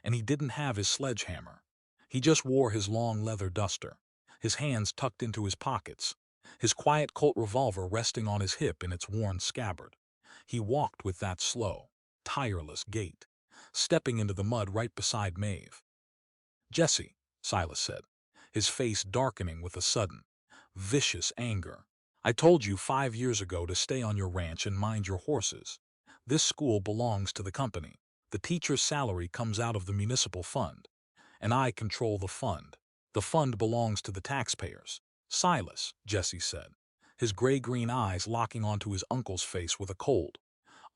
B: and he didn't have his sledgehammer. He just wore his long leather duster, his hands tucked into his pockets, his quiet Colt revolver resting on his hip in its worn scabbard. He walked with that slow, tireless gait, stepping into the mud right beside Maeve. "Jesse," Silas said, his face darkening with a sudden, vicious anger, "I told you 5 years ago to stay on your ranch and mind your horses. This school belongs to the company. The teacher's salary comes out of the municipal fund, and I control the fund. The fund belongs to the taxpayers." "Silas," Jesse said, his gray-green eyes locking onto his uncle's face with a cold,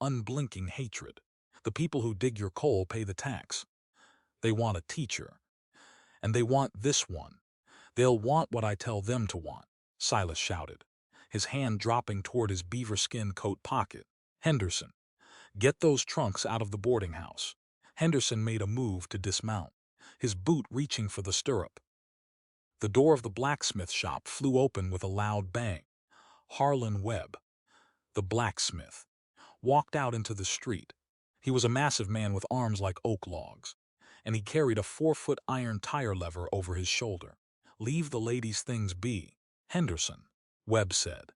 B: unblinking hatred. "The people who dig your coal pay the tax. They want a teacher, and they want this one. They'll want what I tell them to want," Silas shouted, his hand dropping toward his beaver-skin coat pocket. "Henderson, get those trunks out of the boarding house." Henderson made a move to dismount, his boot reaching for the stirrup. The door of the blacksmith shop flew open with a loud bang. Harlan Webb, the blacksmith, walked out into the street. He was a massive man with arms like oak logs, and he carried a 4-foot iron tire lever over his shoulder. "Leave the lady's things be, Henderson," Webb said,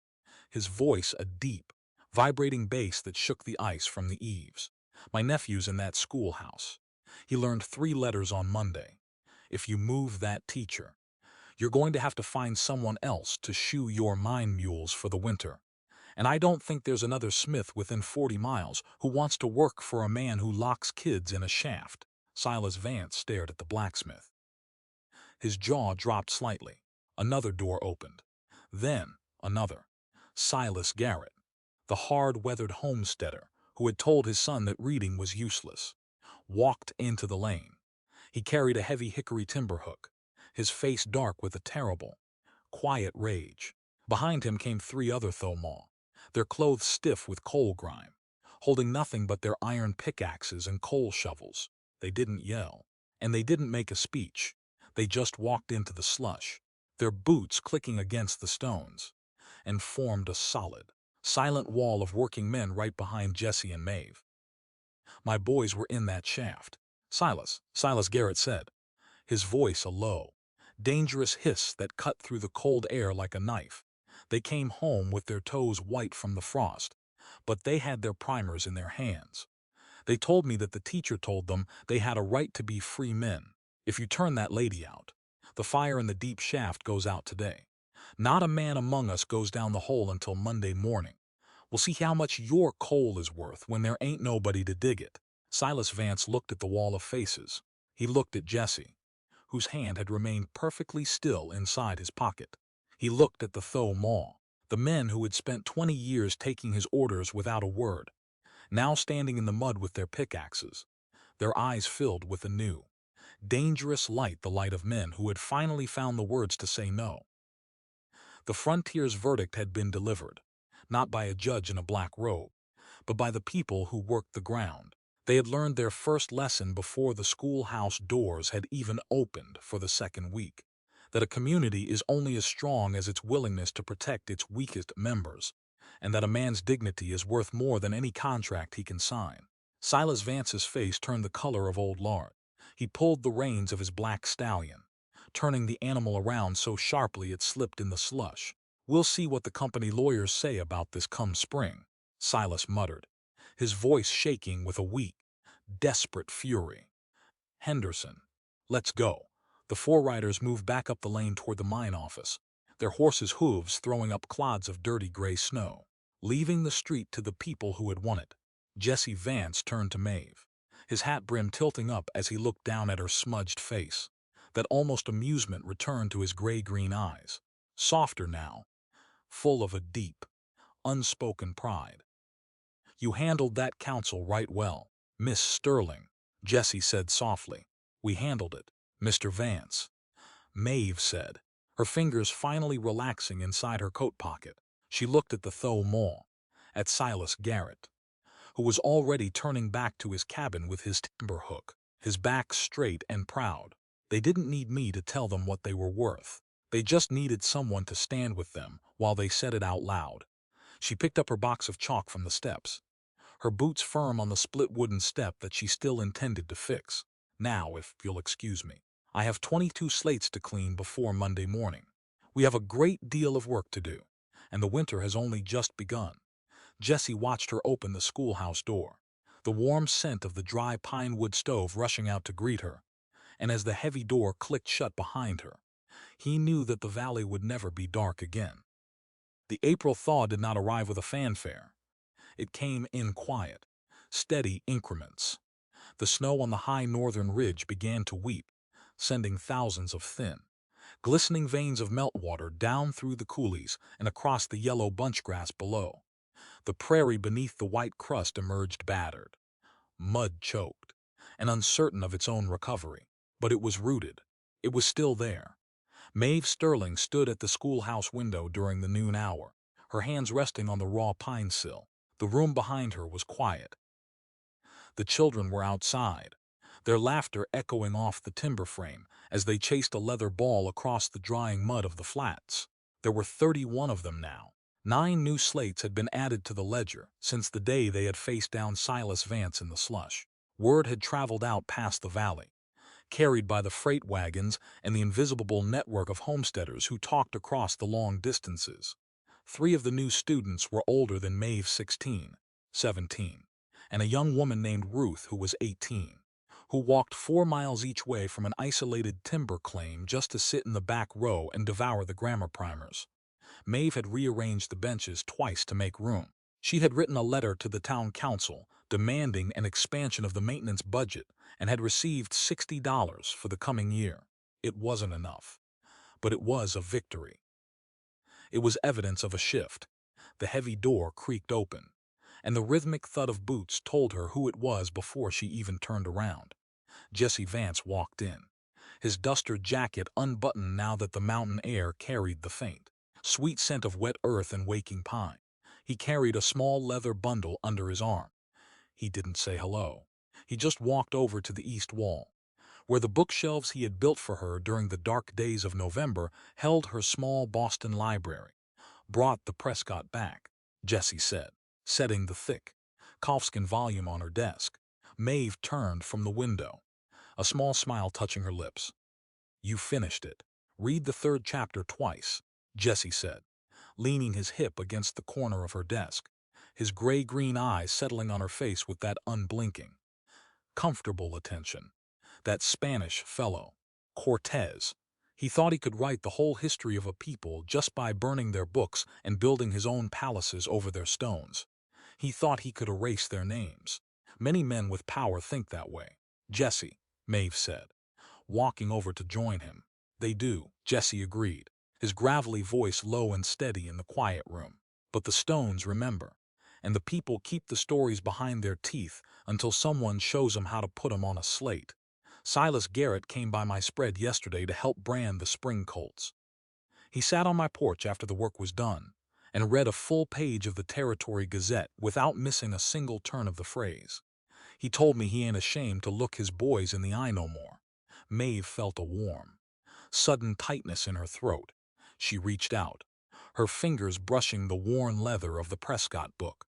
B: his voice a deep, vibrating bass that shook the ice from the eaves. "My nephew's in that schoolhouse. He learned 3 letters on Monday. If you move that teacher, you're going to have to find someone else to shoe your mine mules for the winter. And I don't think there's another Smith within 40 miles who wants to work for a man who locks kids in a shaft. Silas Vance stared at the blacksmith. His jaw dropped slightly. Another door opened. Then, another. Silas Garrett, the hard-weathered homesteader who had told his son that reading was useless, walked into the lane. He carried a heavy hickory timber hook, his face dark with a terrible, quiet rage. Behind him came three other Thomall, their clothes stiff with coal grime, holding nothing but their iron pickaxes and coal shovels. They didn't yell, and they didn't make a speech. They just walked into the slush, their boots clicking against the stones, and formed a solid, silent wall of working men right behind Jesse and Maeve. My boys were in that shaft. Silas Garrett said, his voice a low, dangerous hiss that cut through the cold air like a knife. They came home with their toes white from the frost, but they had their primers in their hands. They told me that the teacher told them they had a right to be free men. If you turn that lady out, the fire in the deep shaft goes out today. Not a man among us goes down the hole until Monday morning. We'll see how much your coal is worth when there ain't nobody to dig it. Silas Vance looked at the wall of faces. He looked at Jesse, whose hand had remained perfectly still inside his pocket. He looked at the Thomall, the men who had spent 20 years taking his orders without a word, now standing in the mud with their pickaxes, their eyes filled with a new, dangerous light, the light of men who had finally found the words to say no. The frontier's verdict had been delivered, not by a judge in a black robe, but by the people who worked the ground. They had learned their first lesson before the schoolhouse doors had even opened for the second week, that a community is only as strong as its willingness to protect its weakest members, and that a man's dignity is worth more than any contract he can sign. Silas Vance's face turned the color of old lard. He pulled the reins of his black stallion, turning the animal around so sharply it slipped in the slush. We'll see what the company lawyers say about this come spring, Silas muttered, his voice shaking with a weak, desperate fury. Henderson, let's go. The four riders moved back up the lane toward the mine office, their horses' hooves throwing up clods of dirty gray snow, leaving the street to the people who had won it. Jesse Vance turned to Maeve, his hat brim tilting up as he looked down at her smudged face. That almost amusement returned to his gray-green eyes, softer now, full of a deep, unspoken pride. You handled that counsel right well, Miss Sterling, Jesse said softly. We handled it, Mr. Vance, Maeve said, her fingers finally relaxing inside her coat pocket. She looked at the Thomall, at Silas Garrett, who was already turning back to his cabin with his timber hook, his back straight and proud. They didn't need me to tell them what they were worth. They just needed someone to stand with them while they said it out loud. She picked up her box of chalk from the steps, her boots firm on the split wooden step that she still intended to fix. Now, if you'll excuse me, I have 22 slates to clean before Monday morning. We have a great deal of work to do, and the winter has only just begun. Jesse watched her open the schoolhouse door, the warm scent of the dry pine wood stove rushing out to greet her, and as the heavy door clicked shut behind her, he knew that the valley would never be dark again. The April thaw did not arrive with a fanfare. It came in quiet, steady increments. The snow on the high northern ridge began to weep, sending thousands of thin, glistening veins of meltwater down through the coulees and across the yellow bunchgrass below. The prairie beneath the white crust emerged battered, mud-choked, and uncertain of its own recovery. But it was rooted. It was still there. Maeve Sterling stood at the schoolhouse window during the noon hour, her hands resting on the raw pine sill. The room behind her was quiet. The children were outside, their laughter echoing off the timber frame as they chased a leather ball across the drying mud of the flats. There were 31 of them now. 9 new slates had been added to the ledger since the day they had faced down Silas Vance in the slush. Word had traveled out past the valley, carried by the freight wagons and the invisible network of homesteaders who talked across the long distances. 3 of the new students were older than Maeve, 16, 17, and a young woman named Ruth who was 18, who walked 4 miles each way from an isolated timber claim just to sit in the back row and devour the grammar primers. Maeve had rearranged the benches twice to make room. She had written a letter to the town council demanding an expansion of the maintenance budget and had received $60 for the coming year. It wasn't enough, but it was a victory. It was evidence of a shift. The heavy door creaked open, and the rhythmic thud of boots told her who it was before she even turned around. Jesse Vance walked in, his duster jacket unbuttoned now that the mountain air carried the faint, sweet scent of wet earth and waking pine. He carried a small leather bundle under his arm. He didn't say hello. He just walked over to the east wall, where the bookshelves he had built for her during the dark days of November held her small Boston library. Brought the Prescott back, Jessie said, setting the thick, calfskin volume on her desk. Maeve turned from the window, a small smile touching her lips. You finished it. Read the third chapter twice, Jessie said, leaning his hip against the corner of her desk, his gray-green eyes settling on her face with that unblinking, comfortable attention. That Spanish fellow, Cortez. He thought he could write the whole history of a people just by burning their books and building his own palaces over their stones. He thought he could erase their names. Many men with power think that way. Jesse, Maeve said, walking over to join him. They do, Jesse agreed, his gravelly voice low and steady in the quiet room. But the stones remember, and the people keep the stories behind their teeth until someone shows them how to put them on a slate. Silas Garrett came by my spread yesterday to help brand the spring colts. He sat on my porch after the work was done and read a full page of the Territory Gazette without missing a single turn of the phrase. He told me he ain't ashamed to look his boys in the eye no more. Maeve felt a warm, sudden tightness in her throat. She reached out, her fingers brushing the worn leather of the Prescott book.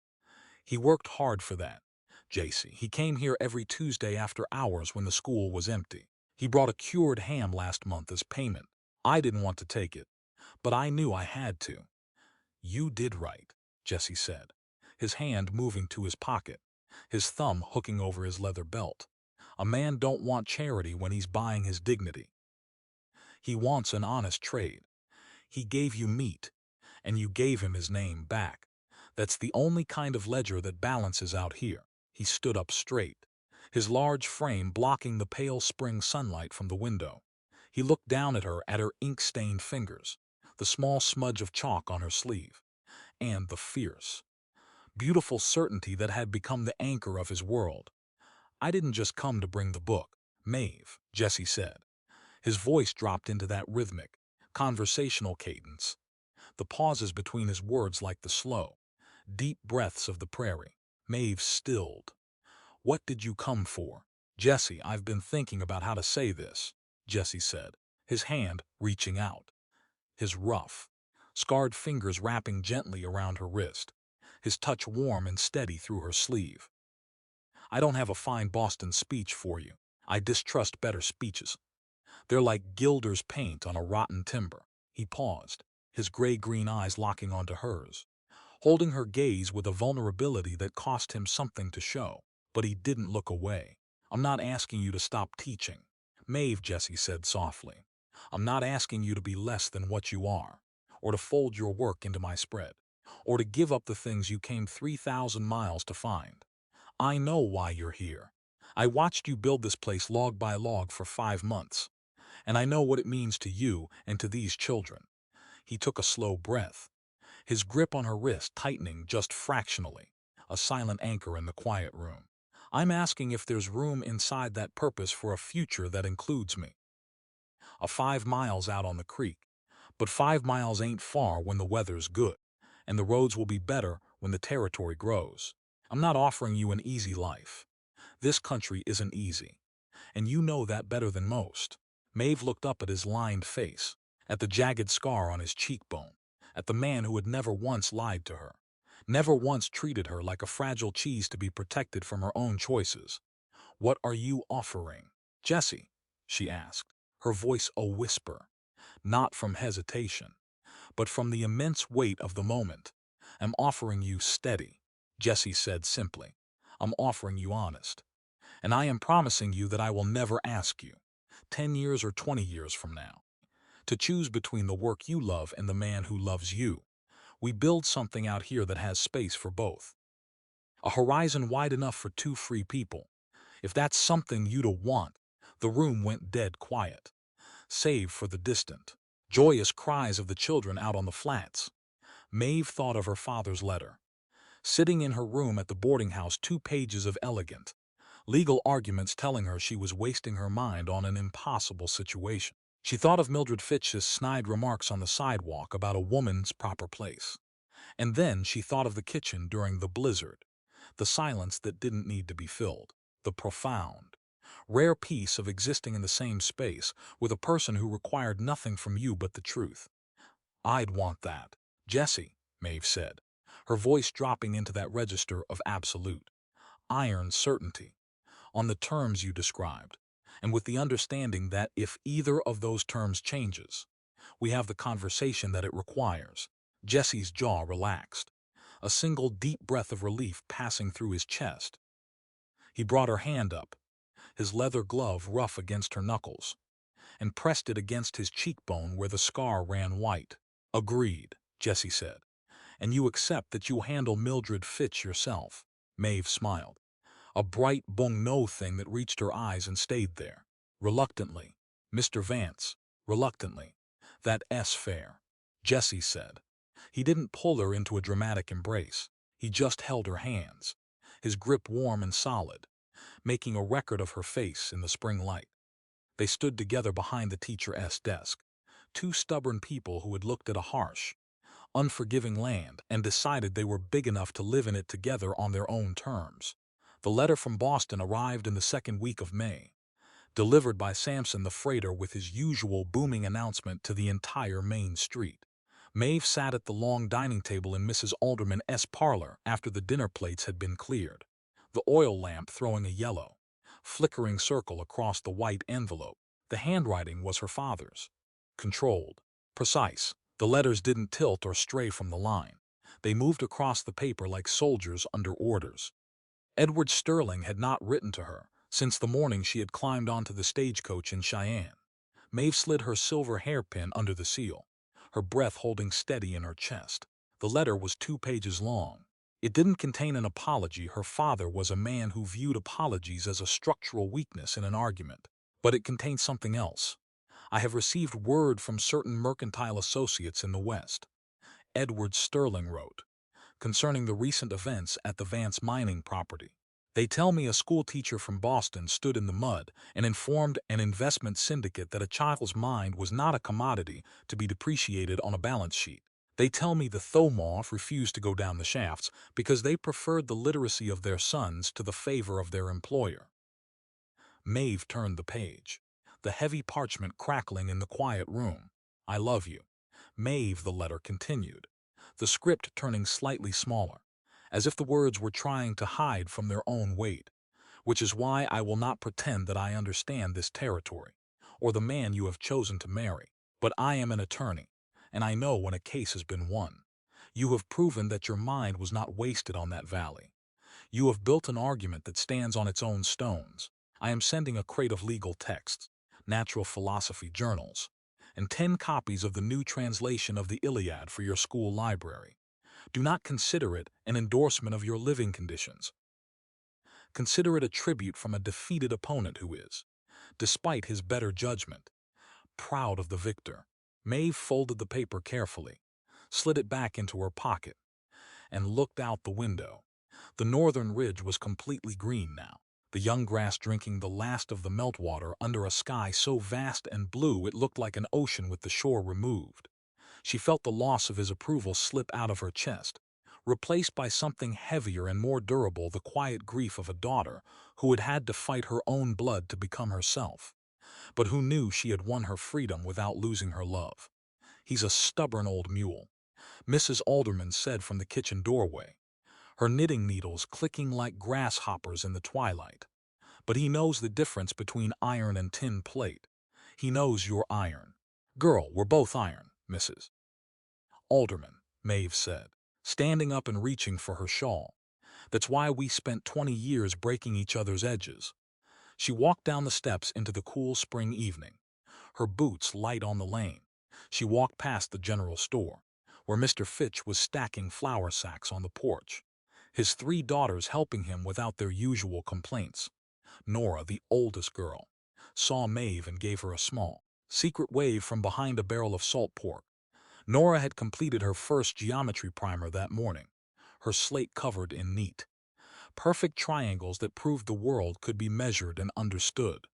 B: He worked hard for that. JC. He came here every Tuesday after hours when the school was empty. He brought a cured ham last month as payment. I didn't want to take it, but I knew I had to. You did right, Jesse said, his hand moving to his pocket, his thumb hooking over his leather belt. A man don't want charity when he's buying his dignity. He wants an honest trade. He gave you meat, and you gave him his name back. That's the only kind of ledger that balances out here. He stood up straight, his large frame blocking the pale spring sunlight from the window. He looked down at her ink-stained fingers, the small smudge of chalk on her sleeve, and the fierce, beautiful certainty that had become the anchor of his world. I didn't just come to bring the book, Maeve, Jesse said. His voice dropped into that rhythmic, conversational cadence, the pauses between his words like the slow, deep breaths of the prairie. Maeve stilled. What did you come for? Jesse, I've been thinking about how to say this, Jesse said, his hand reaching out, his rough, scarred fingers wrapping gently around her wrist, his touch warm and steady through her sleeve. I don't have a fine Boston speech for you. I distrust better speeches. They're like gilder's paint on a rotten timber. He paused, his gray-green eyes locking onto hers, holding her gaze with a vulnerability that cost him something to show. But he didn't look away. I'm not asking you to stop teaching, Maeve, Jesse said softly. I'm not asking you to be less than what you are, or to fold your work into my spread, or to give up the things you came 3,000 miles to find. I know why you're here. I watched you build this place log by log for 5 months, and I know what it means to you and to these children. He took a slow breath, his grip on her wrist tightening just fractionally, a silent anchor in the quiet room. I'm asking if there's room inside that purpose for a future that includes me. 5 miles out on the creek, but 5 miles ain't far when the weather's good, and the roads will be better when the territory grows. I'm not offering you an easy life. This country isn't easy, and you know that better than most. Maeve looked up at his lined face, at the jagged scar on his cheekbone, at the man who had never once lied to her, never once treated her like a fragile cheese to be protected from her own choices. What are you offering, Jesse? She asked, her voice a whisper, not from hesitation, but from the immense weight of the moment. I'm offering you steady, Jesse said simply. I'm offering you honest. And I am promising you that I will never ask you, 10 years or 20 years from now, to choose between the work you love and the man who loves you. We build something out here that has space for both. A horizon wide enough for two free people. If that's something you'd want. The room went dead quiet, save for the distant, joyous cries of the children out on the flats. Maeve thought of her father's letter. Sitting in her room at the boarding house, 2 pages of elegant, legal arguments telling her she was wasting her mind on an impossible situation. She thought of Mildred Fitch's snide remarks on the sidewalk about a woman's proper place. And then she thought of the kitchen during the blizzard, the silence that didn't need to be filled, the profound, rare peace of existing in the same space with a person who required nothing from you but the truth. I'd want that, Jessie, Maeve said, her voice dropping into that register of absolute, iron certainty, on the terms you described, and with the understanding that if either of those terms changes, we have the conversation that it requires. Jesse's jaw relaxed, a single deep breath of relief passing through his chest. He brought her hand up, his leather glove rough against her knuckles, and pressed it against his cheekbone where the scar ran white. Agreed, Jessie said. And you accept that you'll handle Mildred Fitch yourself? Maeve smiled, a bright bung-no thing that reached her eyes and stayed there. Reluctantly, Mr. Vance, reluctantly. That S fair, Jessie said. He didn't pull her into a dramatic embrace. He just held her hands, his grip warm and solid, making a record of her face in the spring light. They stood together behind the teacher's desk, 2 stubborn people who had looked at a harsh, unforgiving land and decided they were big enough to live in it together on their own terms. The letter from Boston arrived in the 2nd week of May, delivered by Sampson the freighter with his usual booming announcement to the entire main street. Maeve sat at the long dining table in Mrs. Alderman's parlor after the dinner plates had been cleared, the oil lamp throwing a yellow, flickering circle across the white envelope. The handwriting was her father's. Controlled, precise. The letters didn't tilt or stray from the line. They moved across the paper like soldiers under orders. Edward Sterling had not written to her since the morning she had climbed onto the stagecoach in Cheyenne. Maeve slid her silver hairpin under the seal, her breath holding steady in her chest. The letter was 2 pages long. It didn't contain an apology. Her father was a man who viewed apologies as a structural weakness in an argument. But it contained something else. I have received word from certain mercantile associates in the West, Edward Sterling wrote, concerning the recent events at the Vance mining property. They tell me a schoolteacher from Boston stood in the mud and informed an investment syndicate that a child's mind was not a commodity to be depreciated on a balance sheet. They tell me the Thomoff refused to go down the shafts because they preferred the literacy of their sons to the favor of their employer. Maeve turned the page, the heavy parchment crackling in the quiet room. I love you, Maeve, the letter continued, the script turning slightly smaller, as if the words were trying to hide from their own weight, which is why I will not pretend that I understand this territory, or the man you have chosen to marry. But I am an attorney, and I know when a case has been won. You have proven that your mind was not wasted on that valley. You have built an argument that stands on its own stones. I am sending a crate of legal texts, natural philosophy journals, and 10 copies of the new translation of the Iliad for your school library. Do not consider it an endorsement of your living conditions. Consider it a tribute from a defeated opponent who is, despite his better judgment, proud of the victor. Maeve folded the paper carefully, slid it back into her pocket, and looked out the window. The northern ridge was completely green now, the young grass drinking the last of the meltwater under a sky so vast and blue it looked like an ocean with the shore removed. She felt the loss of his approval slip out of her chest, replaced by something heavier and more durable, the quiet grief of a daughter who had had to fight her own blood to become herself, but who knew she had won her freedom without losing her love. He's a stubborn old mule, Mrs. Alderman said from the kitchen doorway, her knitting needles clicking like grasshoppers in the twilight. But he knows the difference between iron and tin plate. He knows you're iron. Girl, we're both iron, Mrs. Alderman, Maeve said, standing up and reaching for her shawl. That's why we spent 20 years breaking each other's edges. She walked down the steps into the cool spring evening, her boots light on the lane. She walked past the general store, where Mr. Fitch was stacking flour sacks on the porch, his 3 daughters helping him without their usual complaints. Nora, the oldest girl, saw Maeve and gave her a small, secret wave from behind a barrel of salt pork. Nora had completed her first geometry primer that morning, her slate covered in neat, perfect triangles that proved the world could be measured and understood.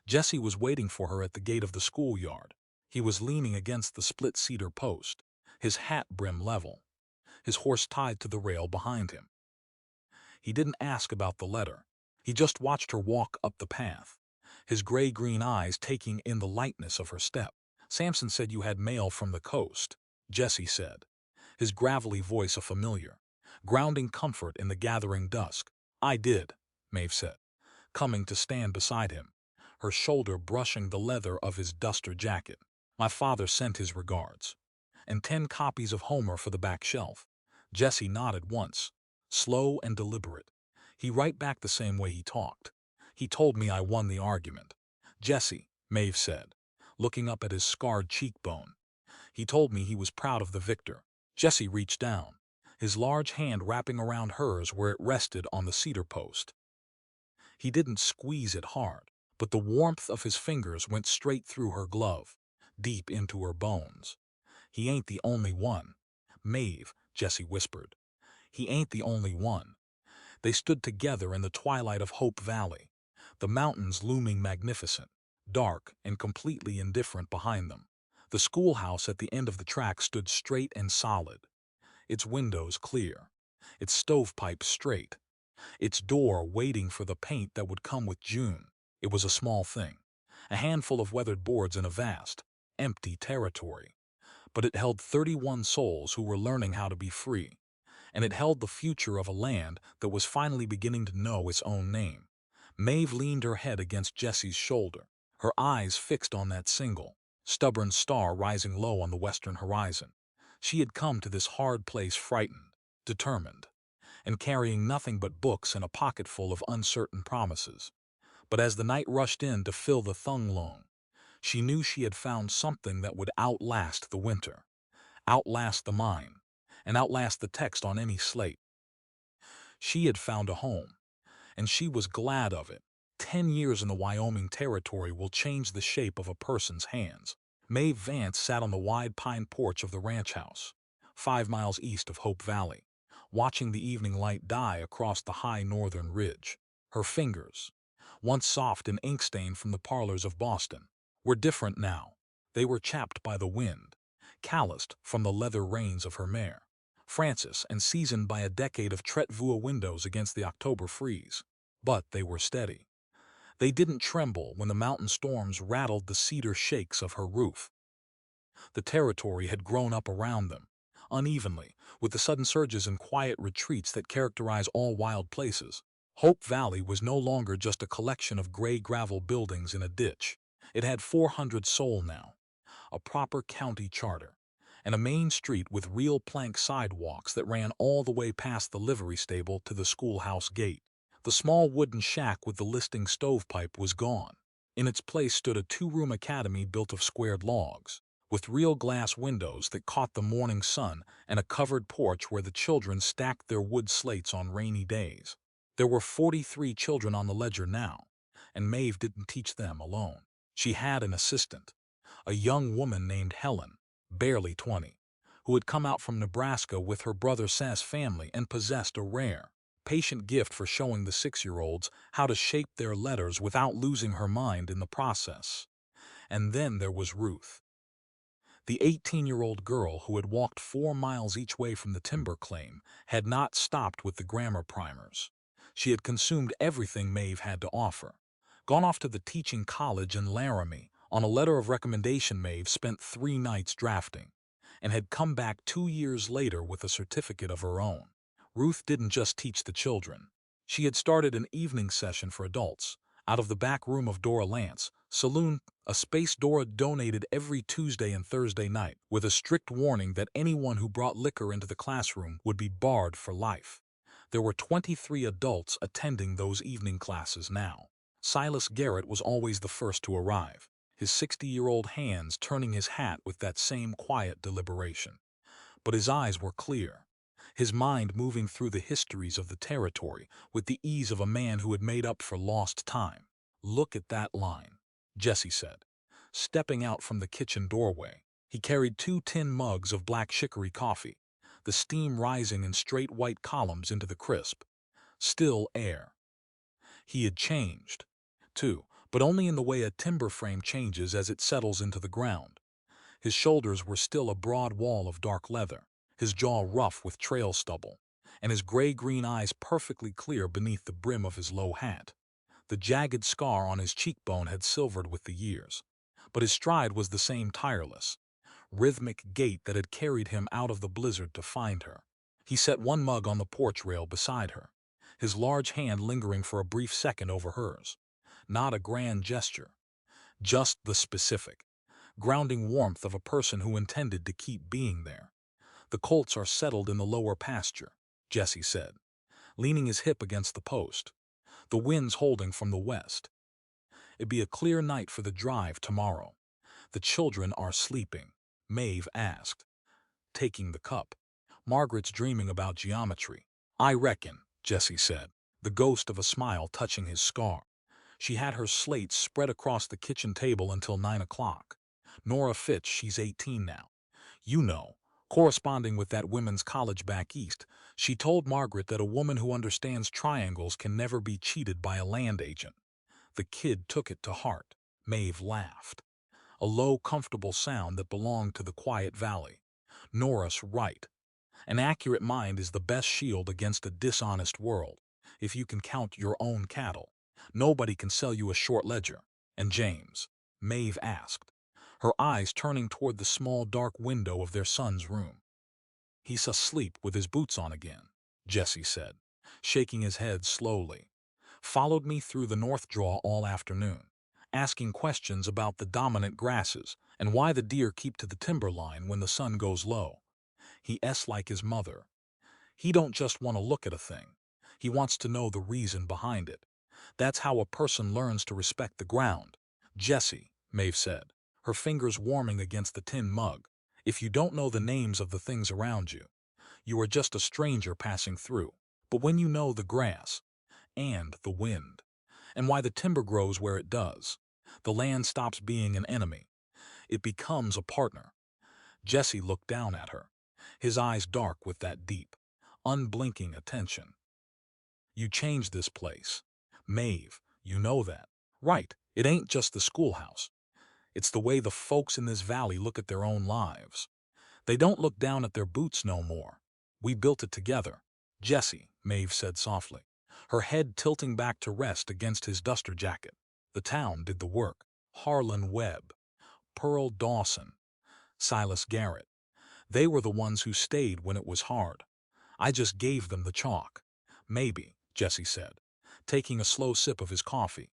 B: Jesse was waiting for her at the gate of the schoolyard. He was leaning against the split cedar post, his hat brim level, his horse tied to the rail behind him. He didn't ask about the letter. He just watched her walk up the path, his gray-green eyes taking in the lightness of her step. "Samson said you had mail from the coast," Jesse said, his gravelly voice a familiar, grounding comfort in the gathering dusk. "I did," Maeve said, coming to stand beside him, her shoulder brushing the leather of his duster jacket. "My father sent his regards. And 10 copies of Homer for the back shelf." Jesse nodded once, slow and deliberate. He right back the same way he talked. "He told me I won the argument." "Jesse," Maeve said, looking up at his scarred cheekbone. "He told me he was proud of the victor." Jesse reached down, his large hand wrapping around hers where it rested on the cedar post. He didn't squeeze it hard, but the warmth of his fingers went straight through her glove, deep into her bones. "He ain't the only one, Maeve," Jesse whispered. "He ain't the only one." They stood together in the twilight of Hope Valley, the mountains looming magnificent, dark and completely indifferent behind them. The schoolhouse at the end of the track stood straight and solid, its windows clear, its stovepipe straight, its door waiting for the paint that would come with June. It was a small thing, a handful of weathered boards in a vast, empty territory. But it held 31 souls who were learning how to be free, and it held the future of a land that was finally beginning to know its own name. Maeve leaned her head against Jesse's shoulder, her eyes fixed on that single, stubborn star rising low on the western horizon. She had come to this hard place frightened, determined, and carrying nothing but books and a pocketful of uncertain promises. But as the night rushed in to fill the thunglong, she knew she had found something that would outlast the winter, outlast the mine, and outlast the text on any slate. She had found a home, and she was glad of it. 10 years in the Wyoming Territory will change the shape of a person's hands. Maeve Vance sat on the wide pine porch of the ranch house, 5 miles east of Hope Valley, watching the evening light die across the high northern ridge. Her fingers, once soft and ink-stained from the parlors of Boston, were different now. They were chapped by the wind, calloused from the leather reins of her mare, Frances, and seasoned by a decade of Tretvoux windows against the October freeze. But they were steady. They didn't tremble when the mountain storms rattled the cedar shakes of her roof. The territory had grown up around them, unevenly, with the sudden surges and quiet retreats that characterize all wild places. Hope Valley was no longer just a collection of gray gravel buildings in a ditch. It had 400 soul now, a proper county charter, and a main street with real plank sidewalks that ran all the way past the livery stable to the schoolhouse gate. The small wooden shack with the listing stovepipe was gone. In its place stood a 2-room academy built of squared logs, with real glass windows that caught the morning sun and a covered porch where the children stacked their wood slates on rainy days. There were 43 children on the ledger now, and Maeve didn't teach them alone. She had an assistant, a young woman named Helen, barely 20, who had come out from Nebraska with her brother Sass family and possessed a rare, patient gift for showing the 6-year-olds how to shape their letters without losing her mind in the process. And then there was Ruth, the 18-year-old girl who had walked 4 miles each way from the timber claim, had not stopped with the grammar primers. She had consumed everything Maeve had to offer, gone off to the teaching college in Laramie on a letter of recommendation Maeve spent 3 nights drafting, and had come back 2 years later with a certificate of her own. Ruth didn't just teach the children. She had started an evening session for adults, out of the back room of Dora Lance Saloon, a space Dora donated every Tuesday and Thursday night, with a strict warning that anyone who brought liquor into the classroom would be barred for life. There were 23 adults attending those evening classes now. Silas Garrett was always the first to arrive, his 60-year-old hands turning his hat with that same quiet deliberation. But his eyes were clear, his mind moving through the histories of the territory with the ease of a man who had made up for lost time. "Look at that line," Jesse said, stepping out from the kitchen doorway. He carried 2 tin mugs of black chicory coffee, the steam rising in straight white columns into the crisp, still air. He had changed, too, but only in the way a timber frame changes as it settles into the ground. His shoulders were still a broad wall of dark leather, his jaw rough with trail stubble, and his gray-green eyes perfectly clear beneath the brim of his low hat. The jagged scar on his cheekbone had silvered with the years, but his stride was the same tireless, rhythmic gait that had carried him out of the blizzard to find her. He set one mug on the porch rail beside her, his large hand lingering for a brief second over hers. Not a grand gesture, just the specific, grounding warmth of a person who intended to keep being there. "The colts are settled in the lower pasture," Jesse said, leaning his hip against the post. "The wind's holding from the west. It'd be a clear night for the drive tomorrow." "The children are sleeping?" Maeve asked, taking the cup. "Margaret's dreaming about geometry." "I reckon," Jesse said, the ghost of a smile touching his scar. "She had her slates spread across the kitchen table until 9 o'clock. Nora Fitch, she's 18 now. You know, corresponding with that women's college back east, she told Margaret that a woman who understands triangles can never be cheated by a land agent." The kid took it to heart. Maeve laughed, a low, comfortable sound that belonged to the quiet valley. "Nora's right. An accurate mind is the best shield against a dishonest world. If you can count your own cattle, nobody can sell you a short ledger." "And James?" Maeve asked, her eyes turning toward the small dark window of their son's room. "He's asleep with his boots on again," Jesse said, shaking his head slowly. "Followed me through the north draw all afternoon, asking questions about the dominant grasses and why the deer keep to the timberline when the sun goes low. He's like his mother. He don't just want to look at a thing. He wants to know the reason behind it. That's how a person learns to respect the ground." "Jesse," Maeve said, her fingers warming against the tin mug, "if you don't know the names of the things around you, you are just a stranger passing through. But when you know the grass, and the wind, and why the timber grows where it does, the land stops being an enemy. It becomes a partner." Jesse looked down at her, his eyes dark with that deep, unblinking attention. "You changed this place, Maeve, you know that, right? It ain't just the schoolhouse. It's the way the folks in this valley look at their own lives. They don't look down at their boots no more. We built it together." "Jesse," Maeve said softly, her head tilting back to rest against his duster jacket. "The town did the work. Harlan Webb, Pearl Dawson, Silas Garrett. They were the ones who stayed when it was hard. I just gave them the chalk." "Maybe," Jesse said, taking a slow sip of his coffee.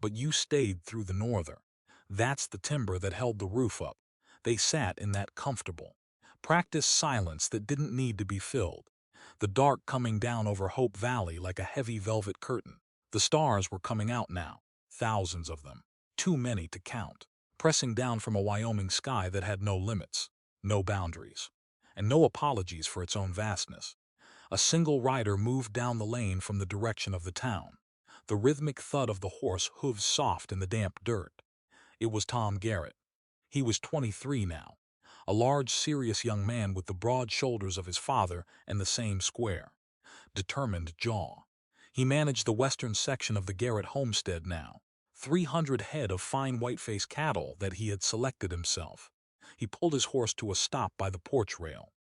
B: "But you stayed through the norther. That's the timber that held the roof up." They sat in that comfortable, practiced silence that didn't need to be filled, the dark coming down over Hope Valley like a heavy velvet curtain. The stars were coming out now, thousands of them, too many to count, pressing down from a Wyoming sky that had no limits, no boundaries, and no apologies for its own vastness. A single rider moved down the lane from the direction of the town, the rhythmic thud of the horse hooves soft in the damp dirt. It was Tom Garrett. He was 23 now, a large, serious young man with the broad shoulders of his father and the same square, determined jaw. He managed the western section of the Garrett homestead now, 300 head of fine white-faced cattle that he had selected himself. He pulled his horse to a stop by the porch rail,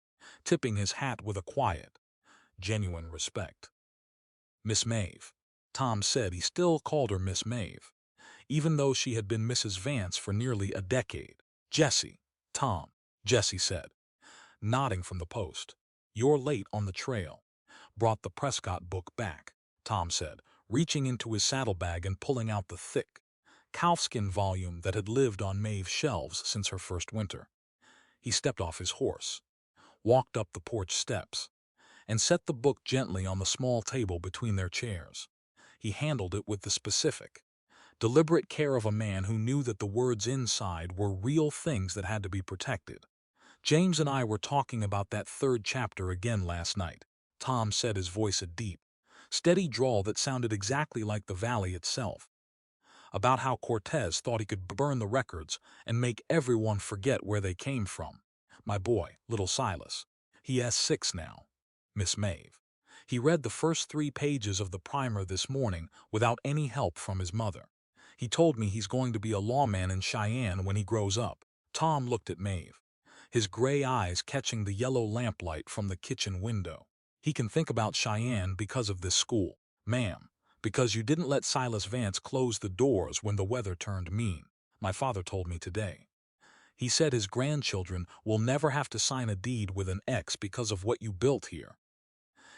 B: tipping his hat with a quiet, genuine respect. "Miss Maeve." Tom said he still called her Miss Maeve, even though she had been Mrs. Vance for nearly a decade. "Jesse." "Tom," Jesse said, nodding from the post. "You're late on the trail." "Brought the Prescott book back," Tom said, reaching into his saddlebag and pulling out the thick, calfskin volume that had lived on Maeve's shelves since her first winter. He stepped off his horse, walked up the porch steps, and set the book gently on the small table between their chairs. He handled it with the specific, Deliberate care of a man who knew that the words inside were real things that had to be protected. James and I were talking about that third chapter again last night. Tom said, his voice a deep, steady drawl that sounded exactly like the valley itself. About how Cortez thought he could burn the records and make everyone forget where they came from. My boy, little Silas. He has 6 now. Miss Maeve. He read the first 3 pages of the primer this morning without any help from his mother. He told me he's going to be a lawman in Cheyenne when he grows up. Tom looked at Maeve, his gray eyes catching the yellow lamplight from the kitchen window. He can think about Cheyenne because of this school, ma'am, because you didn't let Silas Vance close the doors when the weather turned mean, my father told me today. He said his grandchildren will never have to sign a deed with an X because of what you built here.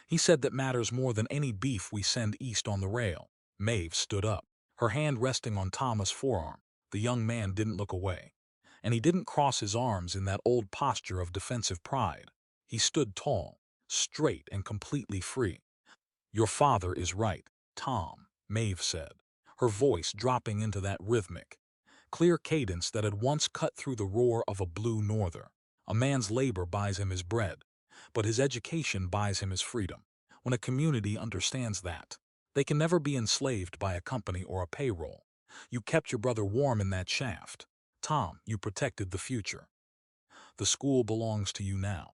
B: He said that matters more than any beef we send east on the rail. Maeve stood up, her hand resting on Thomas' forearm. The young man didn't look away, and he didn't cross his arms in that old posture of defensive pride. He stood tall, straight and completely free. Your father is right, Tom, Maeve said, her voice dropping into that rhythmic, clear cadence that had once cut through the roar of a blue norther. A man's labor buys him his bread, but his education buys him his freedom. When a community understands that, they can never be enslaved by a company or a payroll. You kept your brother warm in that shaft. Tom, you protected the future. The school belongs to you now.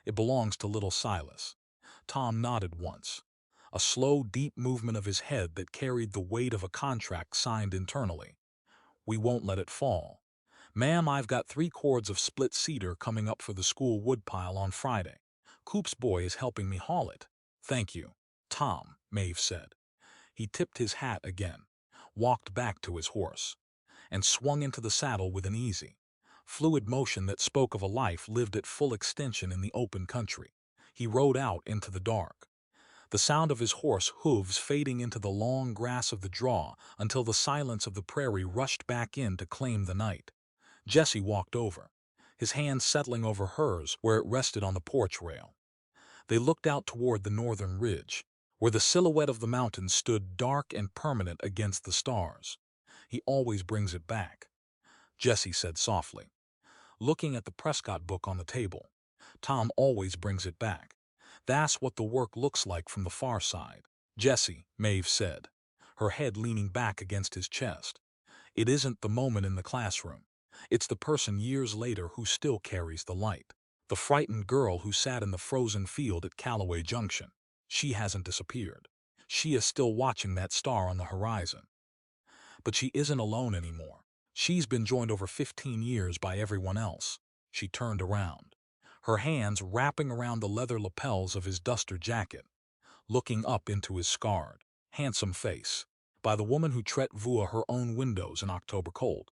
B: It belongs to little Silas. Tom nodded once, a slow, deep movement of his head that carried the weight of a contract signed internally. We won't let it fall. Ma'am, I've got 3 cords of split cedar coming up for the school woodpile on Friday. Coop's boy is helping me haul it. Thank you, Tom, Maeve said. He tipped his hat again, walked back to his horse, and swung into the saddle with an easy, fluid motion that spoke of a life lived at full extension in the open country. He rode out into the dark, the sound of his horse hooves fading into the long grass of the draw until the silence of the prairie rushed back in to claim the night. Jesse walked over, his hand settling over hers where it rested on the porch rail. They looked out toward the northern ridge, where the silhouette of the mountains stood dark and permanent against the stars. He always brings it back, Jesse said softly, looking at the Prescott book on the table. Tom always brings it back. That's what the work looks like from the far side. Jesse, Maeve said, her head leaning back against his chest. It isn't the moment in the classroom. It's the person years later who still carries the light. The frightened girl who sat in the frozen field at Callaway Junction. She hasn't disappeared. She is still watching that star on the horizon. But she isn't alone anymore. She's been joined over 15 years by everyone else. She turned around, her hands wrapping around the leather lapels of his duster jacket, looking up into his scarred, handsome face, by the woman who tret vua her own windows in October cold,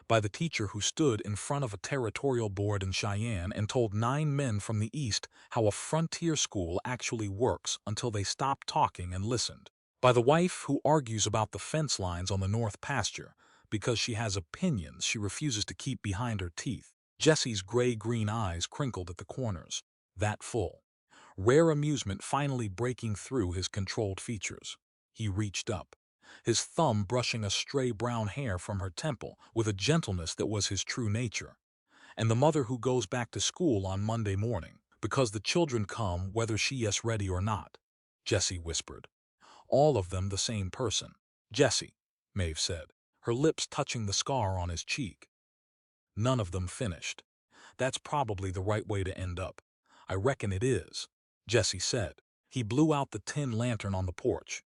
B: by the teacher who stood in front of a territorial board in Cheyenne and told 9 men from the East how a frontier school actually works until they stopped talking and listened, by the wife who argues about the fence lines on the north pasture because she has opinions she refuses to keep behind her teeth. Jesse's gray-green eyes crinkled at the corners, that full, rare amusement finally breaking through his controlled features. He reached up, his thumb brushing a stray brown hair from her temple with a gentleness that was his true nature. And the mother who goes back to school on Monday morning, because the children come whether she is ready or not, Jesse whispered. All of them the same person. Jesse, Maeve said, her lips touching the scar on his cheek. None of them finished. That's probably the right way to end up. I reckon it is, Jesse said. He blew out the tin lantern on the porch,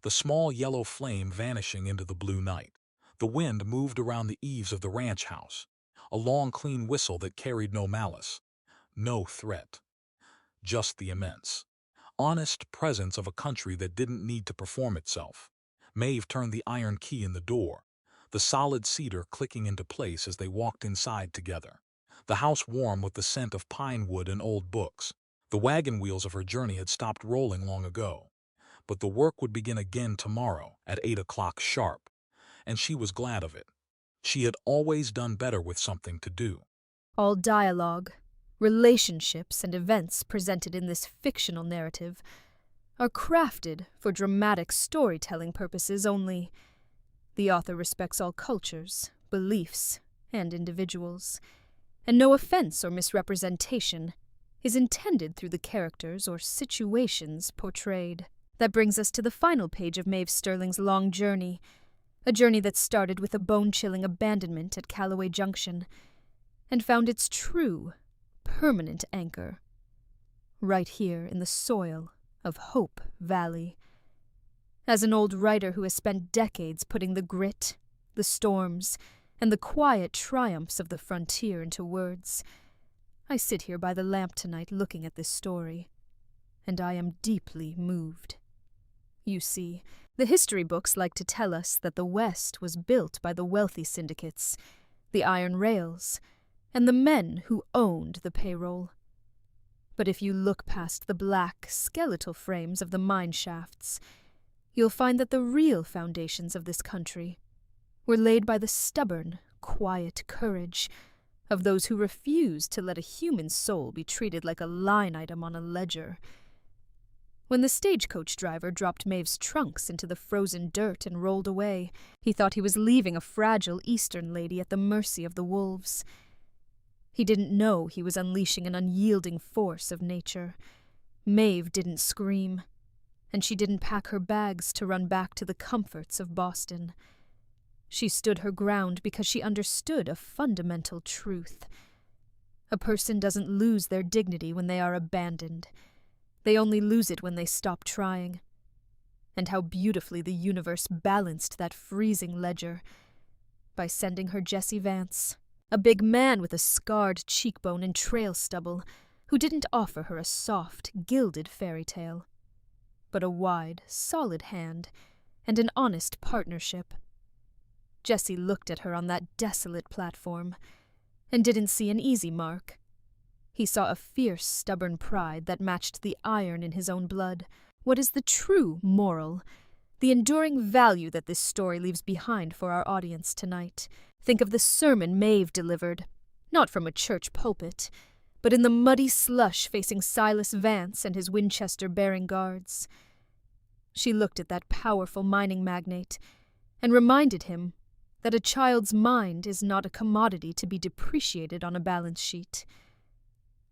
B: the small yellow flame vanishing into the blue night. The wind moved around the eaves of the ranch house, a long clean whistle that carried no malice, no threat, just the immense, honest presence of a country that didn't need to perform itself. Maeve turned the iron key in the door, the solid cedar clicking into place as they walked inside together, the house warm with the scent of pine wood and old books. The wagon wheels of her journey had stopped rolling long ago, but the work would begin again tomorrow at 8 o'clock sharp, and she was glad of it. She had always done better with something to do.
A: All dialogue, relationships, and events presented in this fictional narrative are crafted for dramatic storytelling purposes only. The author respects all cultures, beliefs, and individuals, and no offense or misrepresentation is intended through the characters or situations portrayed. That brings us to the final page of Maeve Sterling's long journey, a journey that started with a bone-chilling abandonment at Callaway Junction and found its true, permanent anchor right here in the soil of Hope Valley. As an old writer who has spent decades putting the grit, the storms, and the quiet triumphs of the frontier into words, I sit here by the lamp tonight looking at this story, and I am deeply moved. You see, the history books like to tell us that the West was built by the wealthy syndicates, the iron rails, and the men who owned the payroll. But if you look past the black, skeletal frames of the mine shafts, you'll find that the real foundations of this country were laid by the stubborn, quiet courage of those who refused to let a human soul be treated like a line item on a ledger. When the stagecoach driver dropped Maeve's trunks into the frozen dirt and rolled away, he thought he was leaving a fragile Eastern lady at the mercy of the wolves. He didn't know he was unleashing an unyielding force of nature. Maeve didn't scream, and she didn't pack her bags to run back to the comforts of Boston. She stood her ground because she understood a fundamental truth. A person doesn't lose their dignity when they are abandoned. They only lose it when they stop trying. And how beautifully the universe balanced that freezing ledger by sending her Jesse Vance, a big man with a scarred cheekbone and trail stubble, who didn't offer her a soft, gilded fairy tale, but a wide, solid hand and an honest partnership. Jesse looked at her on that desolate platform and didn't see an easy mark. He saw a fierce, stubborn pride that matched the iron in his own blood. What is the true moral, the enduring value that this story leaves behind for our audience tonight? Think of the sermon Maeve delivered, not from a church pulpit, but in the muddy slush facing Silas Vance and his Winchester-bearing guards. She looked at that powerful mining magnate and reminded him that a child's mind is not a commodity to be depreciated on a balance sheet.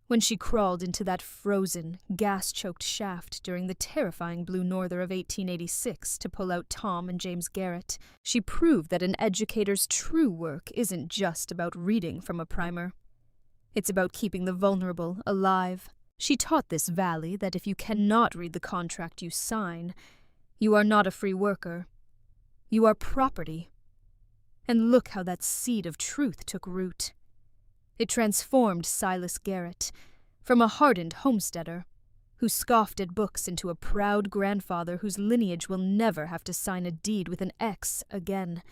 A: When she crawled into that frozen, gas-choked shaft during the terrifying Blue Norther of 1886 to pull out Tom and James Garrett, she proved that an educator's true work isn't just about reading from a primer. It's about keeping the vulnerable alive. She taught this valley that if you cannot read the contract you sign, you are not a free worker. You are property. And look how that seed of truth took root. It transformed Silas Garrett from a hardened homesteader who scoffed at books into a proud grandfather whose lineage will never have to sign a deed with an X again.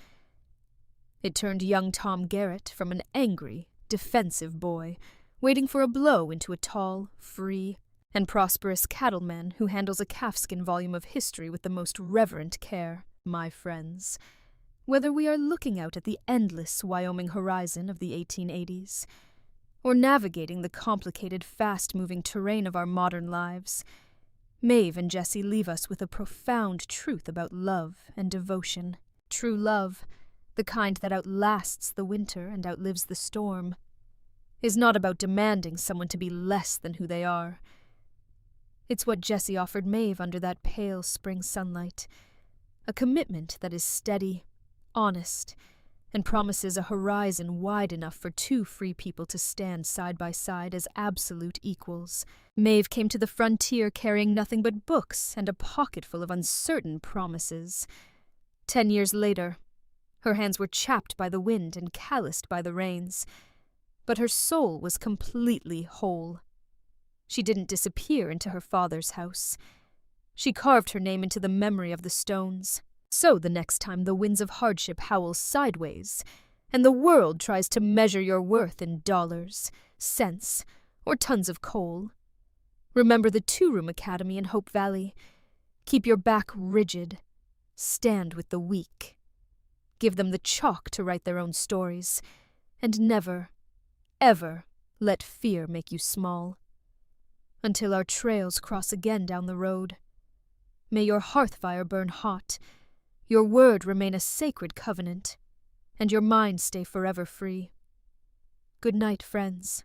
A: It turned young Tom Garrett from an angry, defensive boy, waiting for a blow, into a tall, free, and prosperous cattleman who handles a calfskin volume of history with the most reverent care. My friends, whether we are looking out at the endless Wyoming horizon of the 1880s, or navigating the complicated, fast-moving terrain of our modern lives, Maeve and Jesse leave us with a profound truth about love and devotion. True love, the kind that outlasts the winter and outlives the storm, is not about demanding someone to be less than who they are. It's what Jesse offered Maeve under that pale spring sunlight, a commitment that is steady, honest, and promises a horizon wide enough for two free people to stand side by side as absolute equals. Maeve came to the frontier carrying nothing but books and a pocketful of uncertain promises. 10 years later, her hands were chapped by the wind and calloused by the rains, but her soul was completely whole. She didn't disappear into her father's house. She carved her name into the memory of the stones. So the next time the winds of hardship howl sideways, and the world tries to measure your worth in dollars, cents, or tons of coal, remember the two-room academy in Hope Valley. Keep your back rigid. Stand with the weak. Give them the chalk to write their own stories, and never, ever let fear make you small. Until our trails cross again down the road, may your hearth fire burn hot, your word remain a sacred covenant, and your mind stay forever free. Good night, friends.